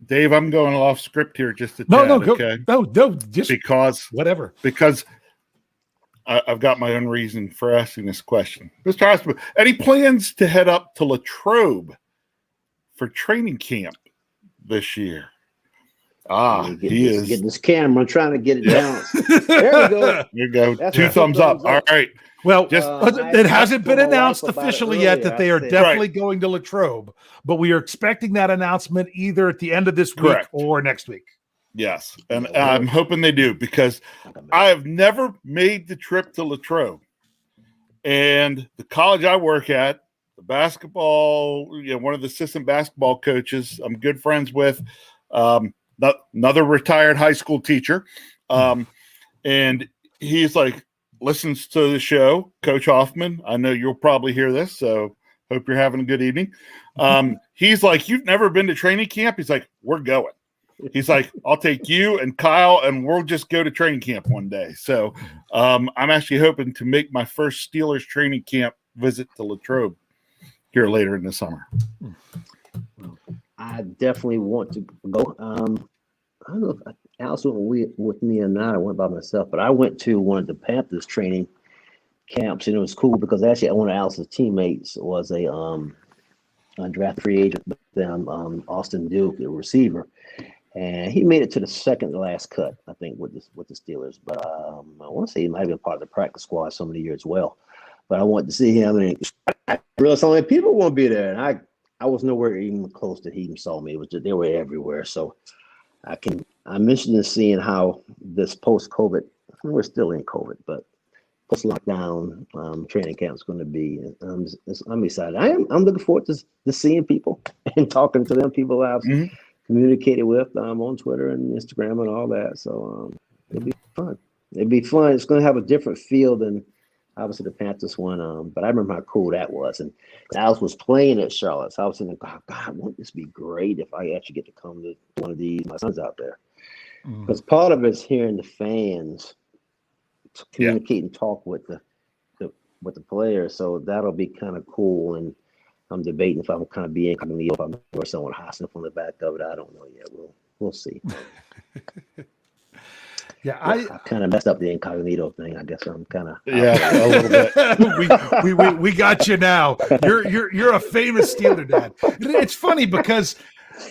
[SPEAKER 2] Dave, I'm going off script here just a tad, okay?
[SPEAKER 1] No, just
[SPEAKER 2] because
[SPEAKER 1] whatever.
[SPEAKER 2] Because I've got my own reason for asking this question. Mr. Highsmith, any plans to head up to Latrobe for training camp this year? He is
[SPEAKER 3] getting this camera. I'm trying to get it down. There we go.
[SPEAKER 2] There you go.
[SPEAKER 3] That's
[SPEAKER 2] Two thumbs up. All right.
[SPEAKER 1] Well,
[SPEAKER 2] Just
[SPEAKER 1] it hasn't been announced officially yet that they are definitely
[SPEAKER 2] Right.
[SPEAKER 1] going to Latrobe, but we are expecting that announcement either at the end of this week
[SPEAKER 2] Correct.
[SPEAKER 1] or next week.
[SPEAKER 2] Yes, and I'm hoping they do because I have never made the trip to Latrobe, and the college I work at, the basketball, one of the assistant basketball coaches I'm good friends with, another retired high school teacher, and he's like listens to the show. Coach Hoffman, I know you'll probably hear this, so hope you're having a good evening. He's like, "You've never been to training camp?" He's like, "We're going." He's like, "I'll take you and Kyle, and we'll just go to training camp one day." So I'm actually hoping to make my first Steelers training camp visit to Latrobe here later in the summer.
[SPEAKER 3] I definitely want to go. I don't know if Alice went with me or not. I went by myself, but I went to one of the Panthers training camps, and it was cool because actually one of Alice's teammates was a draft free agent with them, Austin Duke, the receiver, and he made it to the second to last cut, I think, with the Steelers. But I want to say he might have been part of the practice squad some of the year as well. But I wanted to see him, and I realized so many people won't be there, and I was nowhere even close to he even saw me. It was just, they were everywhere. So I'm interested in seeing how this post-COVID, we're still in COVID, but post-lockdown training camp is going to be. I'm excited. I'm looking forward to seeing people and talking to them, people I've communicated with on Twitter and Instagram and all that. So it'll be fun. It'll be fun. It's going to have a different feel than obviously the Panthers one. But I remember how cool that was. And Alex was playing at Charlotte. So I was thinking, God, wouldn't this be great if I actually get to come to one of these, my son's out there. Because part of it's hearing the fans communicate and talk with the players. So that'll be kind of cool. And I'm debating if I'm kind of being incognito, if I'm or someone Highsmith on the back of it. I don't know yet. We'll see. I kind of messed up the incognito thing. I guess I'm kind of
[SPEAKER 2] a little bit.
[SPEAKER 1] we got you now. You're a famous Steeler dad. It's funny because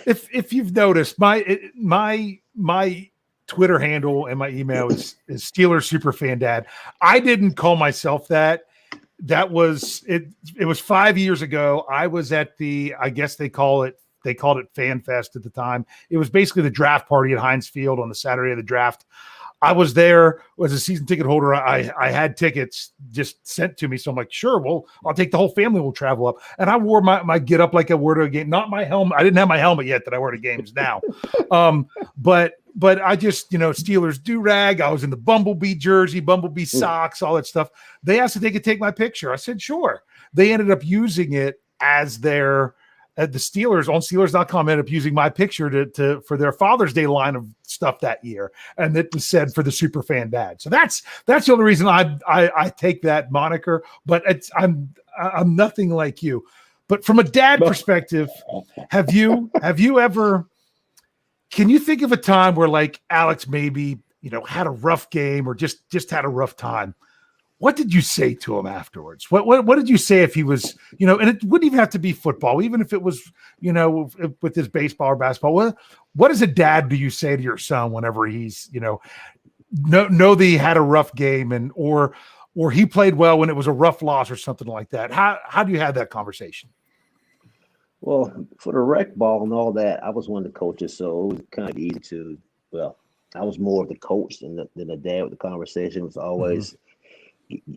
[SPEAKER 1] if you've noticed, my Twitter handle and my email is Steeler Superfan Dad. I didn't call myself that. That was it. It was 5 years ago. I was at I guess they called it Fan Fest at the time. It was basically the draft party at Heinz Field on the Saturday of the draft. I was there as a season ticket holder. I had tickets just sent to me. So I'm like, sure, well, I'll take the whole family. We'll travel up. And I wore my get up like I wore to a game, not my helmet. I didn't have my helmet yet that I wear to games now. But I just, Steelers do-rag. I was in the Bumblebee jersey, Bumblebee socks, all that stuff. They asked if they could take my picture. I said, sure. They ended up using it as the Steelers on Steelers.com ended up using my picture for their Father's Day line of stuff that year. And it was said for the Superfan Dad. So that's the only reason I take that moniker, but I'm nothing like you. But from a dad perspective, have you ever, can you think of a time where like Alex maybe, had a rough game or just had a rough time? What did you say to him afterwards? What did you say if he was, and it wouldn't even have to be football, even if it was, with his baseball or basketball. What as a dad do you say to your son whenever he's, know that he had a rough game and or he played well when it was a rough loss or something like that? How do you have that conversation?
[SPEAKER 3] Well, for the rec ball and all that, I was one of the coaches, so it was kind of easy to. Well, I was more of the coach than the dad with the conversation. It was always.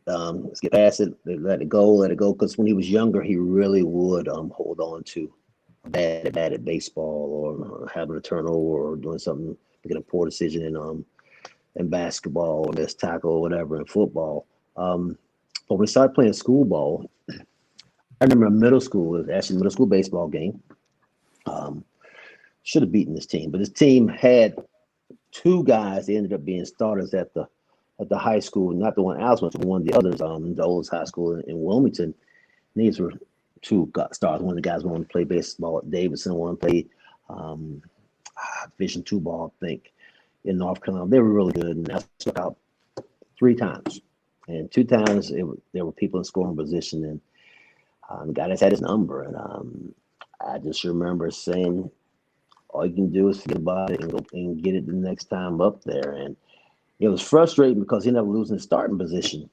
[SPEAKER 3] Let's get past it, let it go. Because when he was younger, he really would hold on to bad at baseball or having a turnover or doing something, making a poor decision in basketball or missed tackle or whatever in football. But when we started playing school ball, I remember in middle school, it was actually a middle school baseball game. Should have beaten this team, but this team had two guys. They ended up being starters at the high school, not the one Alex went to, one of the others, the oldest high school in Wilmington. And these were two stars. One of the guys wanted to play baseball at Davidson, one played Division II ball, I think, in North Carolina. They were really good, and I struck out 3 times. And 2 times there were people in scoring position, and the guy just had his number. And I just remember saying, all you can do is forget about it and go and get it the next time up there. And it was frustrating because he ended up losing his starting position.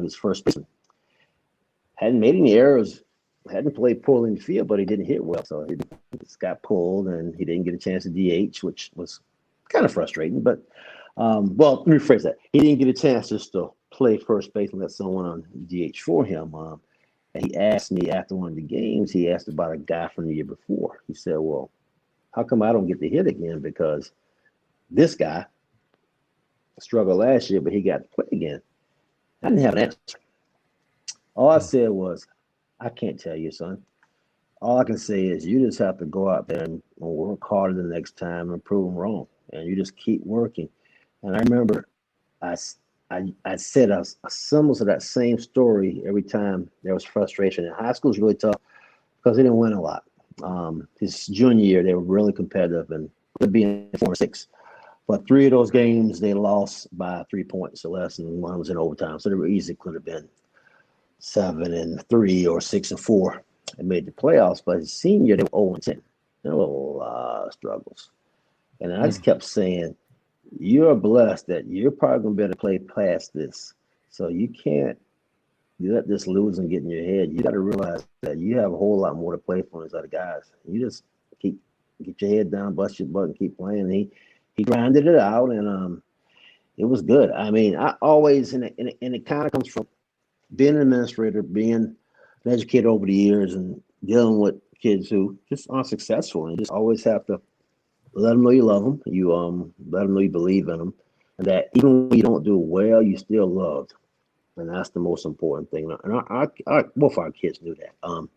[SPEAKER 3] His first baseman hadn't made any errors, hadn't played poorly in the field, but he didn't hit well. So he just got pulled and he didn't get a chance to DH, which was kind of frustrating. But, well, let me rephrase that. He didn't get a chance just to play first base and let someone on DH for him. And he asked me after one of the games, he asked about a guy from the year before. He said, well, how come I don't get to hit again? Because this guy struggled last year, but he got to play again. I didn't have an answer. All I said was, I can't tell you, son. All I can say is you just have to go out there and work harder the next time and prove them wrong. And you just keep working. And I remember I said a similar to that same story every time there was frustration. And high school is really tough because they didn't win a lot. His junior year, they were really competitive and could be in 4-6. But 3 of those games, they lost by 3 points or less, and one was in overtime. So they were easily could have been 7-3 or 6-4. and made the playoffs. But his senior year, they were 0-10. There were a lot of struggles. And I just kept saying, you're blessed that you're probably going to be able to play past this. So you can't let this losing get in your head. You got to realize that you have a whole lot more to play for than these other guys. You just get your head down, bust your butt, and keep playing. And he grinded it out, and it was good. I mean, I always, and it kind of comes from being an administrator, being an educator over the years, and dealing with kids who just aren't successful, and you just always have to let them know you love them. You let them know you believe in them, and that even when you don't do well, you still loved, and that's the most important thing. And both our kids knew that.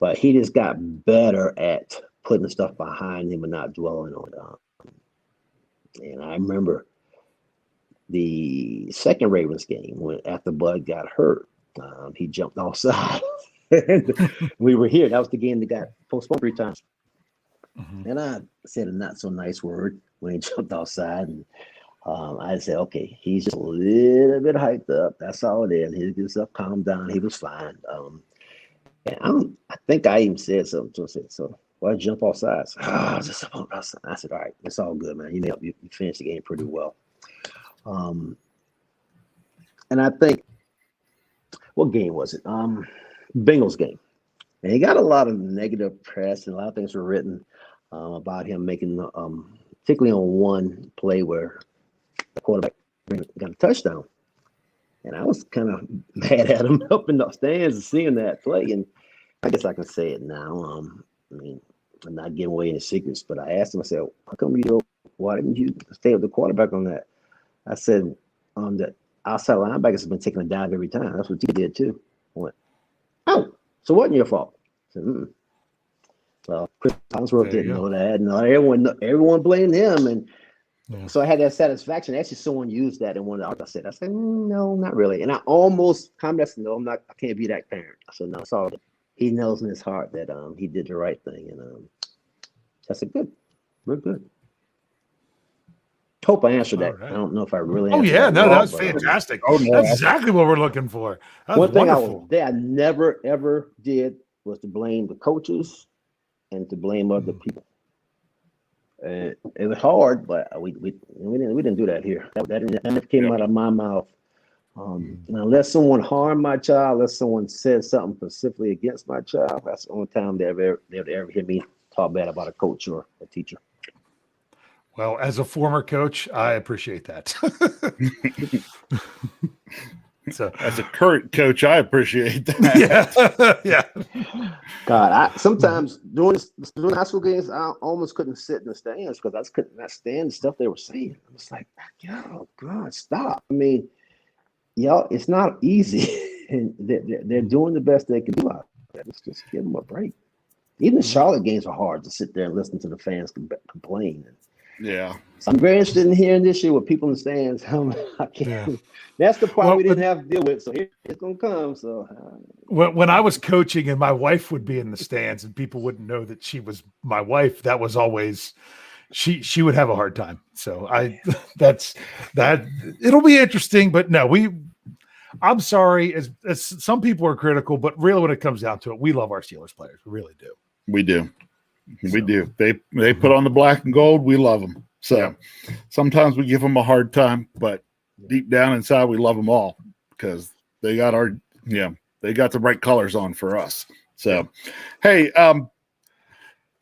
[SPEAKER 3] But he just got better at putting the stuff behind him and not dwelling on it. And I remember the second Ravens game when after Bud got hurt, he jumped offside. We were here. That was the game that got postponed 3 times. And I said a not so nice word when he jumped outside. And I said, okay, he's just a little bit hyped up. That's all it is. He gets up, calm down. He was fine. And I think I even said something to him. I said, so why jump offside? Just outside. I said, all right, it's all good, man. You finished the game pretty well. And I think, what game was it? Bengals game. And he got a lot of negative press, and a lot of things were written about him making, particularly on one play where the quarterback got a touchdown. And I was kind of mad at him up in the stands and seeing that play. And I guess I can say it now. I mean, I'm not giving away any secrets, but I asked him, I said, how come why didn't you stay with the quarterback on that? I said, the outside linebackers have been taking a dive every time. That's what he did too. I went, oh, so wasn't your fault? I said, Well, Chris Collinsworth didn't know that. No, everyone blamed him. And so I had that satisfaction. Actually, someone used that in one of the articles. I said, no, not really. And I almost commented, no, I can't be that parent. I said, no, it's all good. He knows in his heart that he did the right thing. And I said, good. We're good. Hope I answered that. Right. I don't know if I really answered that.
[SPEAKER 1] That was fantastic. That's exactly what we're looking for.
[SPEAKER 3] One thing I never, ever did was to blame the coaches and to blame other people. It was hard, but we didn't do that here. That came out of my mouth. Unless someone harmed my child, unless someone said something specifically against my child, that's the only time they ever hear me talk bad about a coach or a teacher.
[SPEAKER 1] Well, as a former coach, I appreciate that.
[SPEAKER 2] So, as a current coach, I appreciate that.
[SPEAKER 3] Yeah. God, I sometimes during high school games, I almost couldn't sit in the stands because I could not stand the stuff they were saying. I was like, oh God, stop! I mean, y'all, it's not easy, and they're doing the best they can do out there. Let's just give them a break. Even the Charlotte games are hard to sit there and listen to the fans complain.
[SPEAKER 2] Yeah.
[SPEAKER 3] So I'm very interested in hearing this year with people in the stands. I can't. Yeah. That's the part we didn't have to deal with. So it's going to come. So
[SPEAKER 1] when I was coaching and my wife would be in the stands and people wouldn't know that she was my wife, that was always she would have a hard time. So that's it'll be interesting. But no, I'm sorry. As some people are critical, but really when it comes down to it, we love our Steelers players. We really do.
[SPEAKER 2] We do. We do. They put on the black and gold. We love them. So sometimes we give them a hard time, but deep down inside, we love them all because they got they got the right colors on for us. So, hey, all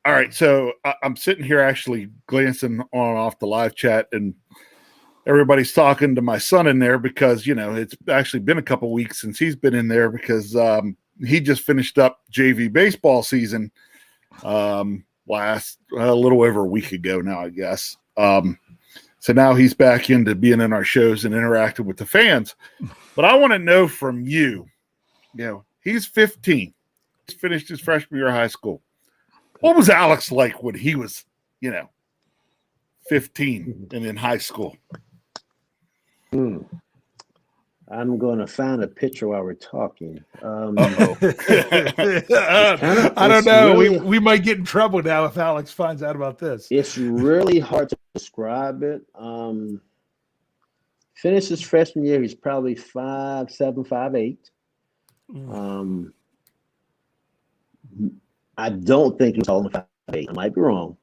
[SPEAKER 2] right. So I'm sitting here actually glancing on and off the live chat, and everybody's talking to my son in there because, it's actually been a couple weeks since he's been in there because he just finished up JV baseball season. Last a little over a week ago now, I guess. So now he's back into being in our shows and interacting with the fans. But I want to know from you, he's 15. He's finished his freshman year of high school. What was Alex like when he was, 15 and in high school?
[SPEAKER 3] I'm going to find a picture while we're talking.
[SPEAKER 1] I don't know. Really, we might get in trouble now if Alex finds out about this.
[SPEAKER 3] It's really hard to describe it. Finished his freshman year, he's probably 5'7", 5'8". I don't think he was taller than 5'8". I might be wrong.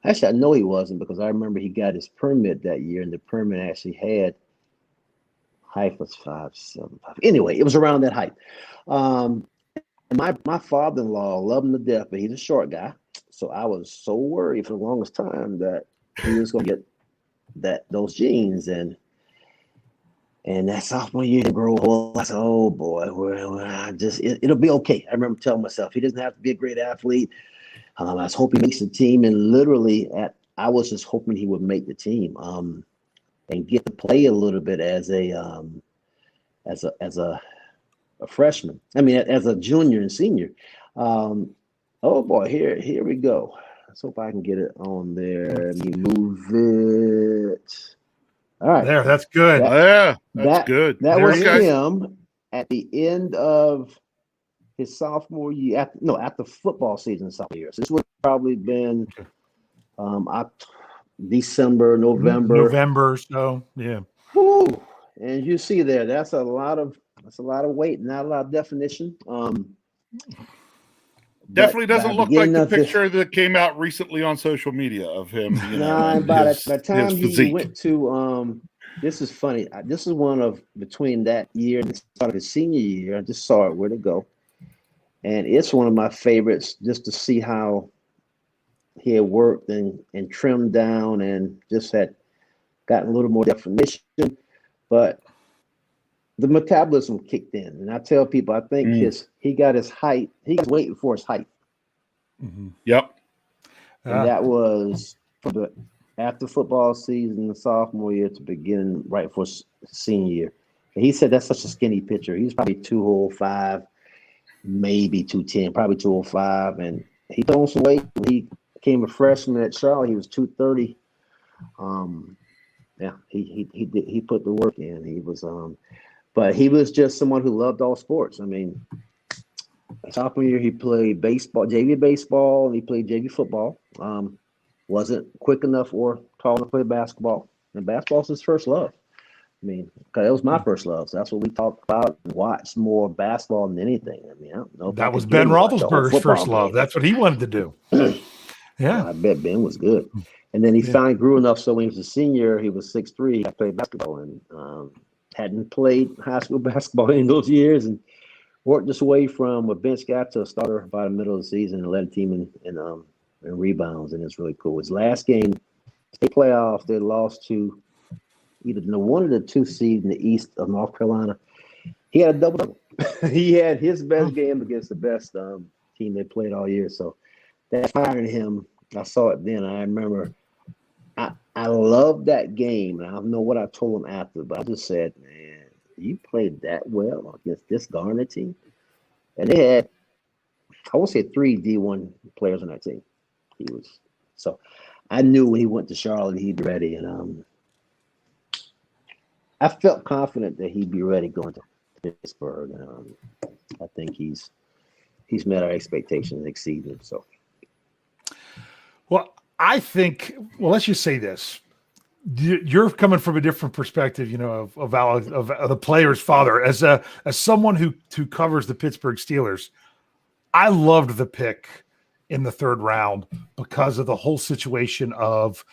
[SPEAKER 3] Actually, I know he wasn't because I remember he got his permit that year, and the permit actually had height was 5'7". Anyway, it was around that height. My father-in-law loved him to death, but he's a short guy. So I was so worried for the longest time that he was going to get those genes. And that sophomore year, grow old. I said, "Oh boy, it'll be okay." I remember telling myself, he doesn't have to be a great athlete. I was hoping he makes the team, and literally, I was just hoping he would make the team, and get to play a little bit as a freshman. I mean, as a junior and senior. Oh boy, here we go. Let's hope I can get it on there. Let me move it. All right,
[SPEAKER 1] there. That's good.
[SPEAKER 2] That's good.
[SPEAKER 3] That
[SPEAKER 2] There
[SPEAKER 3] was
[SPEAKER 2] you go.
[SPEAKER 3] him at the end of his sophomore year. After football season, sophomore year. So this would have probably been December, November.
[SPEAKER 1] So yeah.
[SPEAKER 3] Woo. And you see there, that's a lot of weight, not a lot of definition.
[SPEAKER 2] Definitely doesn't look like the picture that came out recently on social media of him.
[SPEAKER 3] By the time he went to this is funny. This is one of between that year and the start of his senior year. I just saw it where to go, and it's one of my favorites just to see how he had worked and trimmed down and just had gotten a little more definition, but the metabolism kicked in. And I tell people, I think he got his height. He was waiting for his height.
[SPEAKER 1] Mm-hmm.
[SPEAKER 2] Yep.
[SPEAKER 3] And that was after football season, the sophomore year to begin right for senior year. And he said that's such a skinny pitcher. He's probably 205, maybe 210, probably 205. And he put on some weight. When he became a freshman at Charlotte, he was 230. Yeah, he put the work in. He was but he was just someone who loved all sports. I mean, sophomore year he played baseball, JV baseball, and he played JV football. Wasn't quick enough or tall enough to play basketball. And basketball's his first love. I mean, because it was my first love. So that's what we talked about and watched more basketball than anything. I mean, I don't know.
[SPEAKER 1] That was Ben Roethlisberger's first love. That's what he wanted to do. Yeah.
[SPEAKER 3] I bet Ben was good. And then he finally grew enough so when he was a senior, he was 6'3". I played basketball and hadn't played high school basketball in those years and worked his way from a bench guy to a starter by the middle of the season and led a team in rebounds. And it's really cool. His last game, state playoffs, they lost to either the one or the two seed in the east of North Carolina. He had a double. He had his best game against the best team they played all year. So that fired him. I saw it then. I remember I loved that game. And I don't know what I told him after, but I just said, man, you played that well against this Garner team. And they had, I would say, 3 D1 players on that team. So I knew when he went to Charlotte, he'd be ready. And I felt confident that he'd be ready going to Pittsburgh. And I think he's met our expectations and exceeded them. So.
[SPEAKER 1] Well, I think, let's just say this. You're coming from a different perspective, of the player's father. As someone who covers the Pittsburgh Steelers, I loved the pick in the 3rd round because of the whole situation of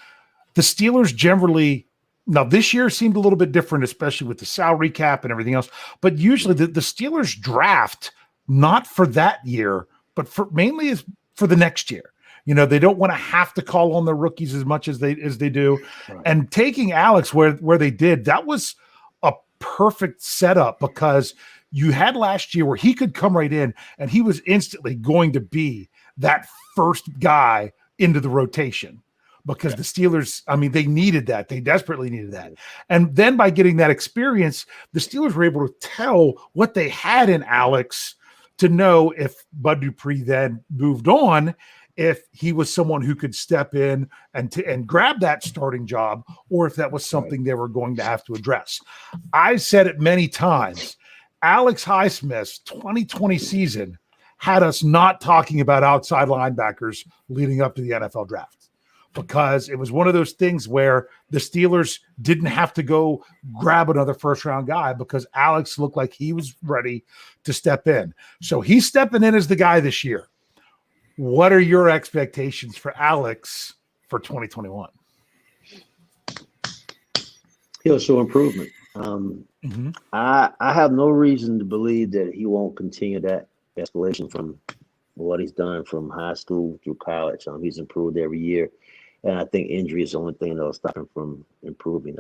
[SPEAKER 1] the Steelers generally. Now, this year seemed a little bit different, especially with the salary cap and everything else. But usually the Steelers draft not for that year, but mainly for the next year. They don't want to have to call on their rookies as much as they do. Right. And taking Alex where they did, that was a perfect setup because you had last year where he could come right in and he was instantly going to be that first guy into the rotation because the Steelers, I mean, they needed that. They desperately needed that. And then by getting that experience, the Steelers were able to tell what they had in Alex to know if Bud Dupree then moved on, if he was someone who could step in and grab that starting job, or if that was something they were going to have to address. I've said it many times. Alex Highsmith's 2020 season had us not talking about outside linebackers leading up to the NFL draft because it was one of those things where the Steelers didn't have to go grab another first-round guy because Alex looked like he was ready to step in. So he's stepping in as the guy this year. What are your expectations for Alex for 2021?
[SPEAKER 3] He'll show improvement. I have no reason to believe that he won't continue that escalation from what he's done from high school through college. He's improved every year, and I think injury is the only thing that'll stop him from improving.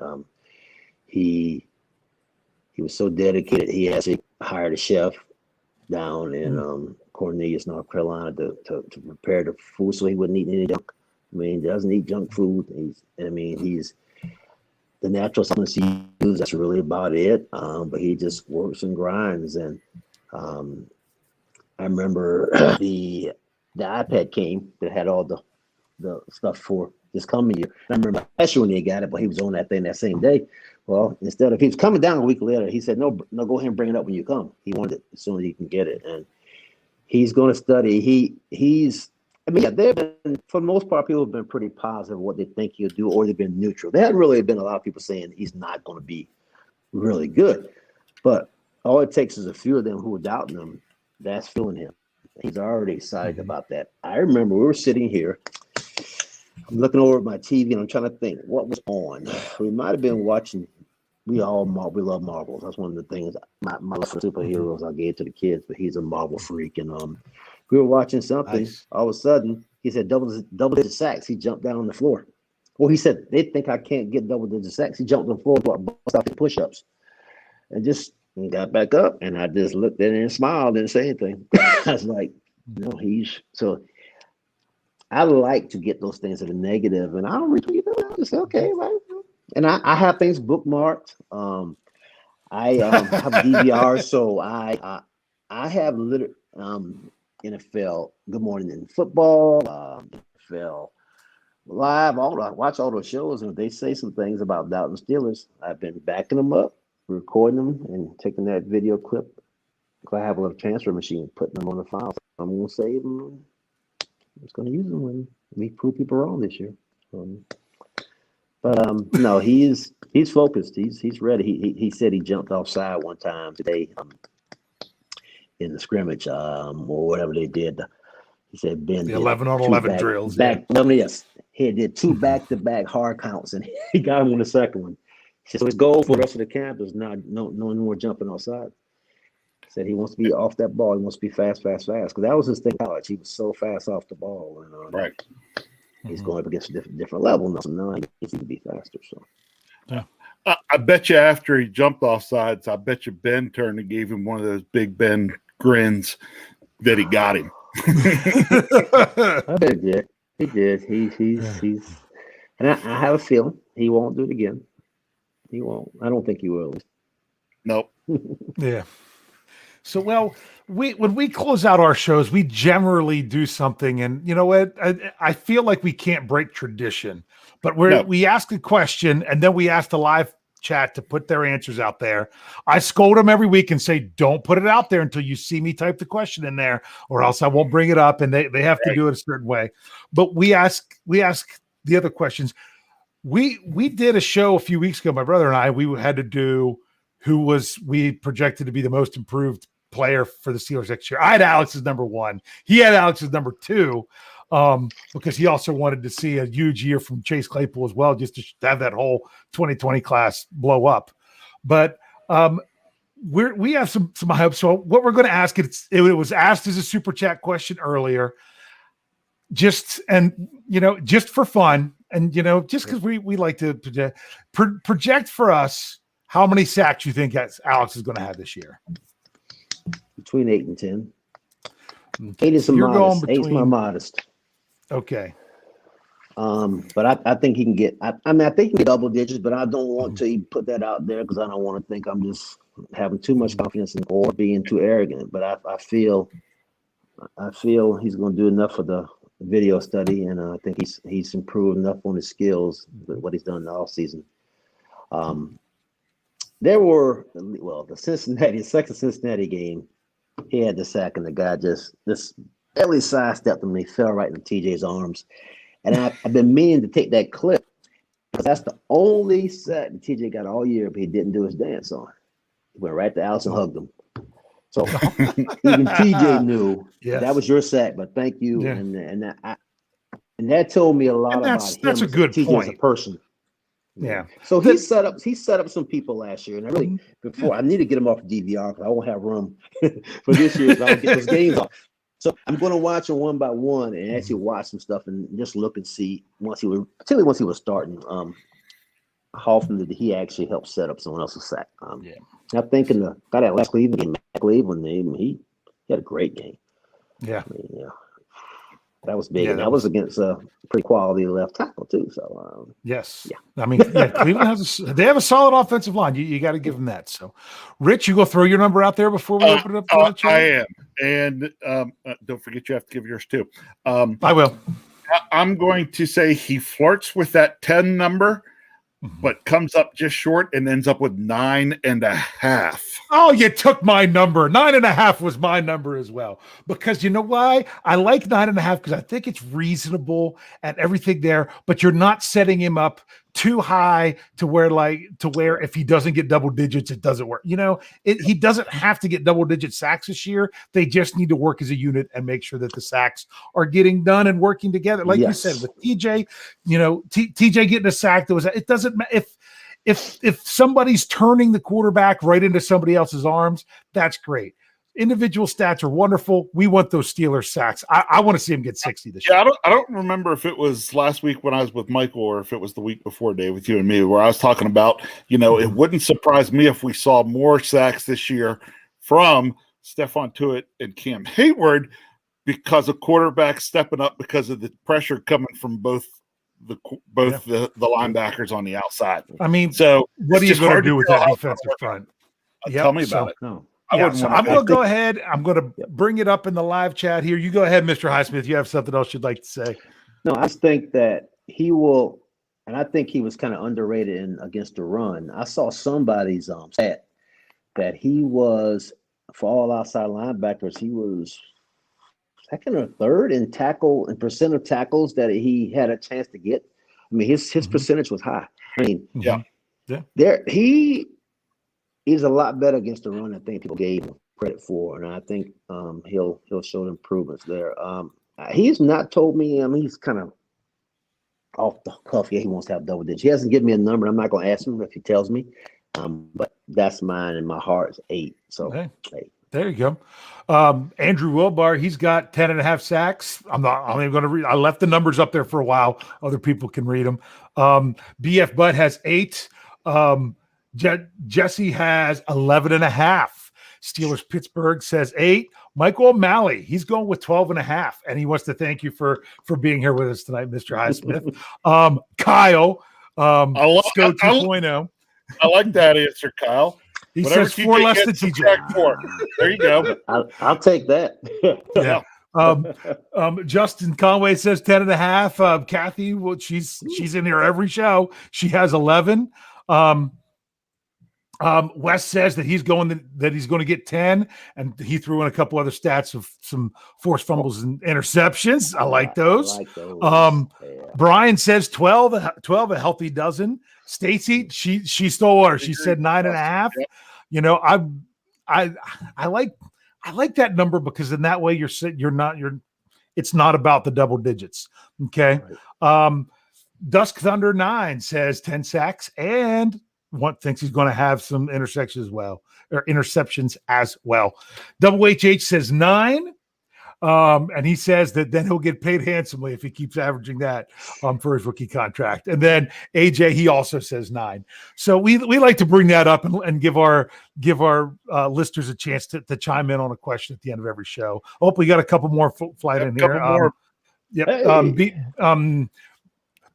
[SPEAKER 3] He was so dedicated. He actually hired a chef down in Cornelius, North Carolina, to prepare the food so he wouldn't eat any junk. I mean, he doesn't eat junk food. He's the natural substance he uses. That's really about it. But he just works and grinds. And I remember the iPad came that had all the stuff for this coming year. And I remember last year when he got it, but he was on that thing that same day. Well, instead of he was coming down a week later, he said, no, go ahead and bring it up when you come. He wanted it as soon as he can get it. And he's going to study. They've been, for the most part, people have been pretty positive of what they think he'll do, or they've been neutral. There hadn't really been a lot of people saying he's not going to be really good. But all it takes is a few of them who are doubting him. That's feeling him. He's already excited about that. I remember we were sitting here. I'm looking over at my TV and I'm trying to think what was on. We might have been watching. We love Marvels. That's one of the things. My love for superheroes I gave to the kids, but he's a Marvel freak. And we were watching something. Nice. All of a sudden, he said double-digit sacks. He jumped down on the floor. Well, he said they think I can't get double-digit sacks. He jumped on the floor, bust out the push-ups, and just got back up. And I just looked at it and smiled, didn't say anything. I was like, no, so. I like to get those things that are negative, and I don't retweet them. I just say, okay, right. And I have things bookmarked. I have DVR, so I have NFL Good Morning in Football, NFL Live. I watch all those shows, and if they say some things about doubting Steelers, I've been backing them up, recording them, and taking that video clip. If I have a little transfer machine, putting them on the file, I'm going to save them. I'm just going to use them when we prove people wrong this year. No, he's focused. He's ready. He said he jumped offside one time today in the scrimmage or whatever they did. He said Ben
[SPEAKER 1] the 11-on-11 drills.
[SPEAKER 3] Yes, he did 2 back-to-back hard counts, and he got him on the second one. So his goal for the rest of the camp is not no more jumping offside. Said he wants to be off that ball. He wants to be fast. Because that was his thing in college. He was so fast off the ball. And,
[SPEAKER 2] right.
[SPEAKER 3] He's going up against a different level now. So now he needs to be faster. So,
[SPEAKER 2] yeah. I bet you after he jumped off sides, I bet you Ben turned and gave him one of those big Ben grins that he got him.
[SPEAKER 3] I bet he did. He's and I have a feeling he won't do it again. He won't. I don't think he will.
[SPEAKER 2] Nope.
[SPEAKER 1] Yeah. So, well, when we close out our shows, we generally do something, and you know what? I feel like we can't break tradition, but we ask a question, and then we ask the live chat to put their answers out there. I scold them every week and say, "Don't put it out there until you see me type the question in there, or else I won't bring it up." And they have to do it a certain way. But we ask the other questions. We did a show a few weeks ago. My brother and I, we had to do who we projected to be the most improved player for the Steelers next year. I had Alex as number 1. He had Alex as number 2 because he also wanted to see a huge year from Chase Claypool as well, just to have that whole 2020 class blow up. But we have some hope. So what we're going to ask, it was asked as a super chat question earlier, just for fun. And, just because we like to project for us how many sacks you think Alex is going to have this year.
[SPEAKER 3] Between 8 and 10. 8 is modest. 8 is my modest.
[SPEAKER 1] Okay.
[SPEAKER 3] But I think he can get. I think he can get double digits, but I don't want to put that out there because I don't want to think I'm just having too much confidence or being too arrogant. But I feel he's going to do enough for the video study, and I think he's improved enough on his skills with what he's done in the offseason. There were the second Cincinnati game. He had the sack, and the guy just barely sidestepped him. And he fell right into TJ's arms. And I've been meaning to take that clip. That's the only sack that TJ got all year, but he didn't do his dance on. He went right to Alice and hugged him. So even TJ knew that was your sack, but thank you.
[SPEAKER 1] Yeah.
[SPEAKER 3] And that told me a lot about him.
[SPEAKER 1] That's a good
[SPEAKER 3] TJ
[SPEAKER 1] point.
[SPEAKER 3] as a person.
[SPEAKER 1] Yeah.
[SPEAKER 3] So he set up some people last year, and I really I need to get him off DVR because I won't have room for this year. So I'll get those games off. So I'm going to watch them one by one and actually watch some stuff and just look and see particularly once he was starting. How often did he actually help set up someone else's sack? I think got that last Cleveland game, he had a great game. Yeah. That was big, and that was against a pretty quality left tackle too. So
[SPEAKER 1] yes, I mean, Cleveland they have a solid offensive line. You got to give them that. So, Rich, you go throw your number out there before we open it up. To the chat?
[SPEAKER 2] I am, and don't forget you have to give yours too.
[SPEAKER 1] I will.
[SPEAKER 2] I'm going to say he flirts with that 10 number, but comes up just short and ends up with 9.5.
[SPEAKER 1] Oh, you took my number. 9.5 was my number as well. Because you know why? I like 9.5 because I think it's reasonable and everything there, but you're not setting him up too high to where if he doesn't get double digits, it doesn't work. He doesn't have to get double digit sacks this year. They just need to work as a unit and make sure that the sacks are getting done and working together. Like you said, with TJ, TJ getting a sack, it doesn't matter if somebody's turning the quarterback right into somebody else's arms, that's great. Individual stats are wonderful. We want those Steelers sacks. I want to see him get 60 this year.
[SPEAKER 2] I don't remember if it was last week when I was with Michael or if it was the week before, Dave, with you and me, where I was talking about, it wouldn't surprise me if we saw more sacks this year from Stephon Tuitt and Cam Hayward because of quarterbacks stepping up because of the pressure coming from both the linebackers on the outside.
[SPEAKER 1] I mean,
[SPEAKER 2] so
[SPEAKER 1] what are you going to do with that defensive front?
[SPEAKER 2] Tell me about it.
[SPEAKER 3] No.
[SPEAKER 1] So I'm going to go ahead. I'm going to bring it up in the live chat here. You go ahead, Mr. Highsmith. You have something else you'd like to say?
[SPEAKER 3] No, I just think that he will, and I think he was kind of underrated against the run. I saw somebody's stat that he was, for all outside linebackers, he was second or third in percent of tackles that he had a chance to get. I mean, his percentage was high. I mean, he's a lot better against the run. I think people gave him credit for, and I think he'll show improvements there. He's not told me. I mean, he's kind of off the cuff. Yeah, he wants to have double digits. He hasn't given me a number. I'm not going to ask him if he tells me. But that's mine, and my heart is 8. So,
[SPEAKER 1] hey. There you go. Andrew Wilbar, he's got 10.5 sacks. I'm even going to read. I left the numbers up there for a while. Other people can read them. BF Bud has 8. Jesse has 11.5. Steelers Pittsburgh says 8. Michael O'Malley, he's going with 12.5, and he wants to thank you for being here with us tonight, Mr. Highsmith. Kyle, Scho 2.0.
[SPEAKER 2] I like that answer, Kyle.
[SPEAKER 1] He says 4 less than TJ.
[SPEAKER 2] 4. There you go.
[SPEAKER 3] I'll take that.
[SPEAKER 1] Yeah. Justin Conway says 10.5. Kathy, well, she's in here every show. She has 11. Wes says that he's going to get 10, and he threw in a couple other stats of some forced fumbles and interceptions. I like those. Brian says 12, a healthy dozen. Stacy, she stole her. She said 9.5. I like that number because in that way it's not about the double digits. Okay. Right. Dusk Thunder 9 says 10 sacks and thinks he's going to have some interceptions as well. Double HH says 9. And he says that then he'll get paid handsomely if he keeps averaging that for his rookie contract. And then AJ, he also says 9. So we like to bring that up and give our listeners a chance to chime in on a question at the end of every show. I hope we got a couple more flight in here. Yep. Hey.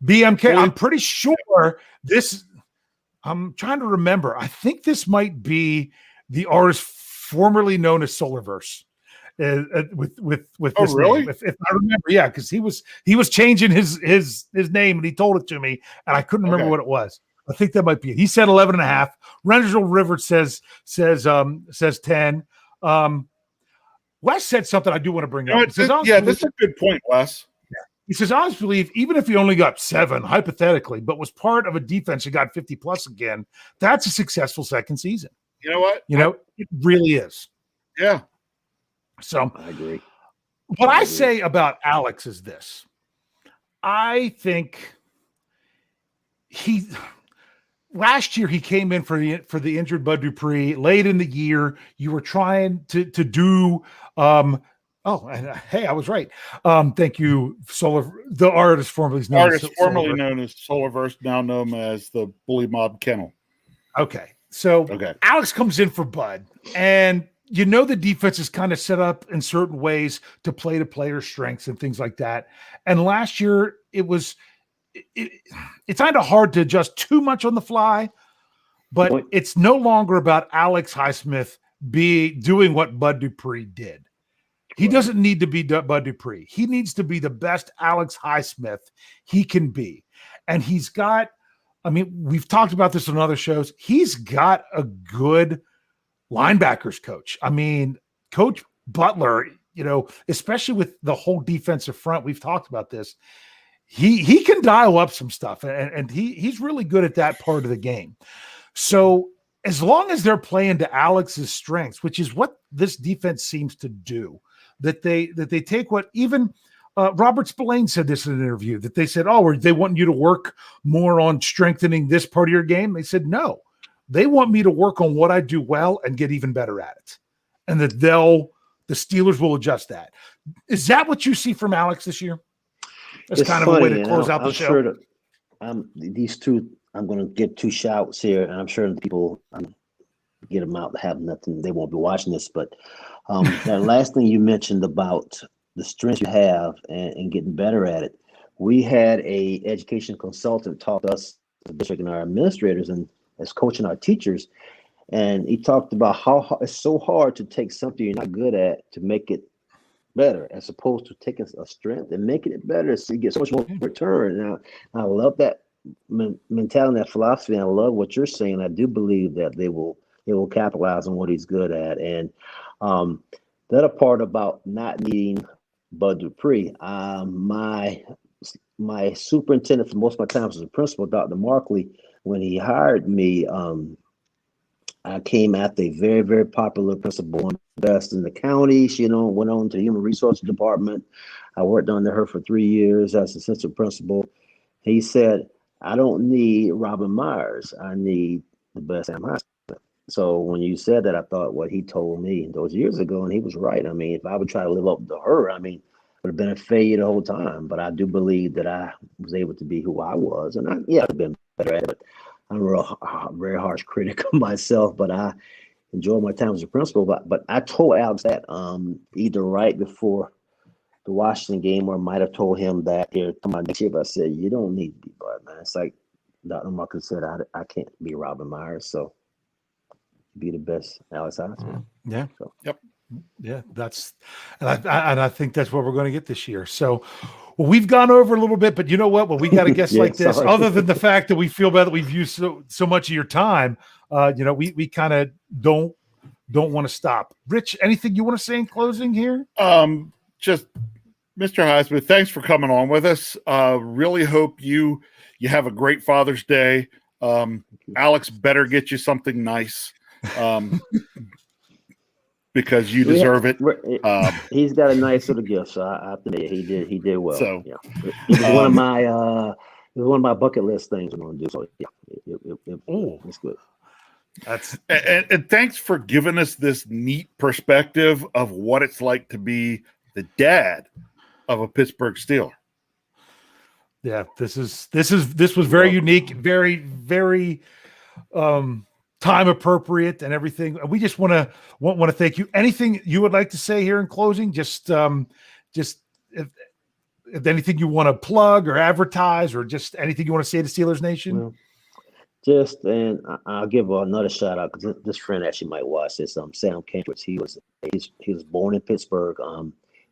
[SPEAKER 1] BMK, I'm pretty sure this. I'm trying to remember. I think this might be the artist formerly known as Solarverse. With this
[SPEAKER 2] really?
[SPEAKER 1] Name. If I remember, yeah, because he was changing his name and he told it to me and I couldn't remember what it was. I think that might be it. He said 11.5. Reginald River says 10. Wes said something I do want to bring up.
[SPEAKER 2] This is a good point, Wes.
[SPEAKER 1] He says, I always believe even if he only got 7, hypothetically, but was part of a defense that got 50 plus again, that's a successful second season.
[SPEAKER 2] You know what?
[SPEAKER 1] It really is.
[SPEAKER 2] Yeah.
[SPEAKER 1] So
[SPEAKER 3] I agree.
[SPEAKER 1] What I say about Alex is this. I think last year he came in for the injured Bud Dupree late in the year. You were trying to do hey, I was right. Thank you, the artist formerly
[SPEAKER 2] known as Solarverse, now known as the Bully Mob Kennel.
[SPEAKER 1] Okay. So Alex comes in for Bud, and the defense is kind of set up in certain ways to play to player strengths and things like that. And last year it's kind of hard to adjust too much on the fly, but it's no longer about Alex Highsmith doing what Bud Dupree did. He doesn't need to be Bud Dupree. He needs to be the best Alex Highsmith he can be. And he's got, we've talked about this on other shows. He's got a good linebackers coach. Coach Butler, especially with the whole defensive front, we've talked about this. He can dial up some stuff, and he's really good at that part of the game. So as long as they're playing to Alex's strengths, which is what this defense seems to do, that they take what even Robert Spillane said this in an interview, that they said, they want you to work more on strengthening this part of your game. They said, no, they want me to work on what I do well and get even better at it. And that the Steelers will adjust that. Is that what you see from Alex this year? That's kind of a way to close out the show.
[SPEAKER 3] Sure these two, I'm going to get 2 shouts here, and I'm sure the people get them out to have nothing. They won't be watching this, but that last thing you mentioned about the strengths you have and getting better at it. We had a education consultant talk to us, the district, and our administrators, and as coaching our teachers, and he talked about how it's so hard to take something you're not good at to make it better, as opposed to taking a strength and making it better, so you get so much more return. Now, I love that mentality, that philosophy, and I love what you're saying. I do believe that they will capitalize on what he's good at, and the other part about not needing Bud Dupree, my superintendent for most of my time was a principal, Dr. Markley. When he hired me, I came after a very, very popular principal, one of the best in the county. She, went on to the Human Resources Department. I worked under her for 3 years as assistant principal. He said, I don't need Robin Myers. I need the best Sam Highsmith. So when you said that, I thought what he told me those years ago, and he was right. If I would try to live up to her, it would have been a failure the whole time. But I do believe that I was able to be who I was. And I've been better at it. But I'm a very harsh critic of myself, but I enjoy my time as a principal. But I told Alex that either right before the Washington game, or I might have told him that here next year. But I said, you don't need to be Bud, man. It's like Dr. Marcus said, I can't be Robin Myers, so be the best Alex Highsmith.
[SPEAKER 1] Yeah.
[SPEAKER 2] So. Yep.
[SPEAKER 1] Yeah, and I think that's what we're going to get this year. So we've gone over a little bit, but you know what? When we got a guest like this, other than the fact that we feel bad that we've used so much of your time, we kind of don't want to stop. Rich, anything you want to say in closing here?
[SPEAKER 2] Just Mr. Highsmith, thanks for coming on with us. Really hope you have a great Father's Day. Alex better get you something nice. Because you deserve it.
[SPEAKER 3] He's got a nice little gift, so I have to admit he did well.
[SPEAKER 2] So
[SPEAKER 3] yeah, it was one of my bucket list things I'm going to do. So yeah, it's good.
[SPEAKER 2] And thanks for giving us this neat perspective of what it's like to be the dad of a Pittsburgh Steeler.
[SPEAKER 1] Yeah, this was very unique, very, very time appropriate and everything. We just want to thank you. Anything you would like to say here in closing? Just if anything you want to plug or advertise, or just anything you want to say to Steelers Nation.
[SPEAKER 3] Well, and I'll give another shout out because this friend actually might watch this. Sam Cambridge. He was born in Pittsburgh.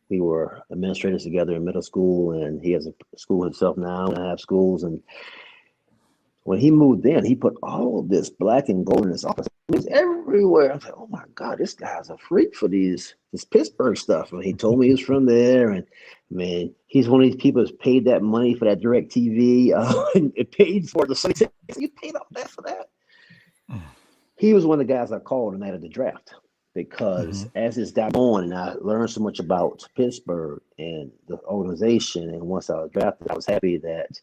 [SPEAKER 3] We were administrators together in middle school, and he has a school himself now, and I have schools. And when he moved in, he put all of this black and gold in his office. It was everywhere. I was like, oh my God, this guy's a freak for this Pittsburgh stuff. And he told me he was from there. And man, he's one of these people that's paid that money for that direct TV. And it paid for the Sunday. You paid all that for that. He was one of the guys I called the night of the draft because as this got on and I learned so much about Pittsburgh and the organization. And once I was drafted, I was happy that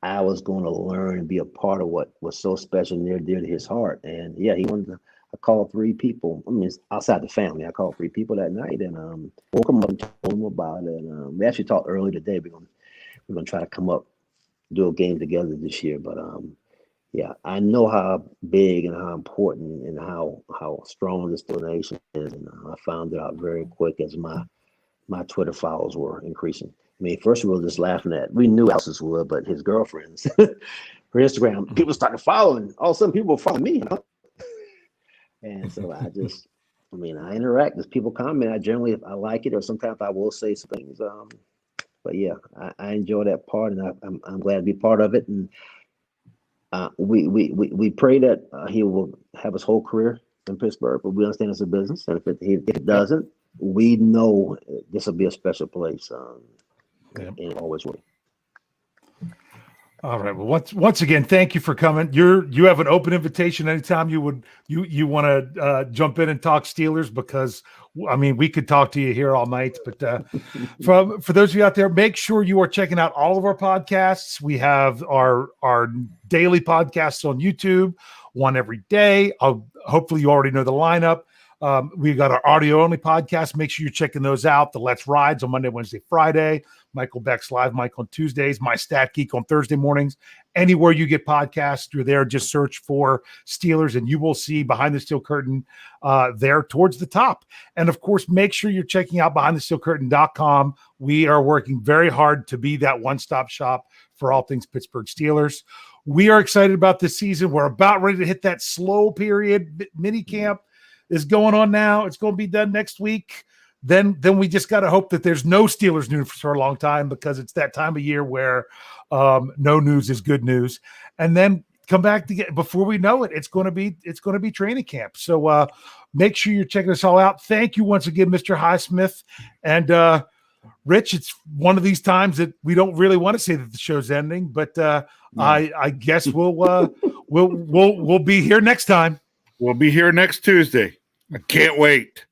[SPEAKER 3] I was going to learn and be a part of what was so special and near dear to his heart. And yeah, he wanted to. I called 3 people. I mean, outside the family, I called 3 people that night and woke them up and told them about it. And we actually talked earlier today. We're gonna try to come up, do a game together this year. But yeah, I know how big and how important and how strong this donation is, and I found it out very quick as my Twitter followers were increasing. I mean, first we were just laughing at. We knew Alex's would, but his girlfriends, her Instagram, people started following. All of a sudden, people were following me. And so I interact. As people comment, if I like it, or sometimes I will say some things. But yeah, I enjoy that part, and I'm glad to be part of it. And we pray that he will have his whole career in Pittsburgh, but we understand it's a business, and if it doesn't, we know this will be a special place. And always will.
[SPEAKER 1] All right. Well, once again, thank you for coming. You have an open invitation anytime you want to jump in and talk Steelers, because I mean we could talk to you here all night. But for those of you out there, make sure you are checking out all of our podcasts. We have our daily podcasts on YouTube, one every day. Hopefully you already know the lineup. We got our audio only podcast. Make sure you're checking those out. The Let's Rides on Monday, Wednesday, Friday. Michael Beck's Live Mike on Tuesdays. My Stat Geek on Thursday mornings. Anywhere you get podcasts, you're there. Just search for Steelers and you will see Behind the Steel Curtain there towards the top. And of course, make sure you're checking out BehindTheSteelCurtain.com. We are working very hard to be that one-stop shop for all things Pittsburgh Steelers. We are excited about this season. We're about ready to hit that slow period. Mini camp is going on now. It's going to be done next week. Then we just got to hope that there's no Steelers news for a long time, because it's that time of year where no news is good news. And then come back to get, before we know it, it's going to be training camp. So make sure you're checking us all out. Thank you once again, Mr. Highsmith. And Rich, it's one of these times that we don't really want to say that the show's ending, but I guess we'll be here next time.
[SPEAKER 2] We'll be here next Tuesday. I can't wait.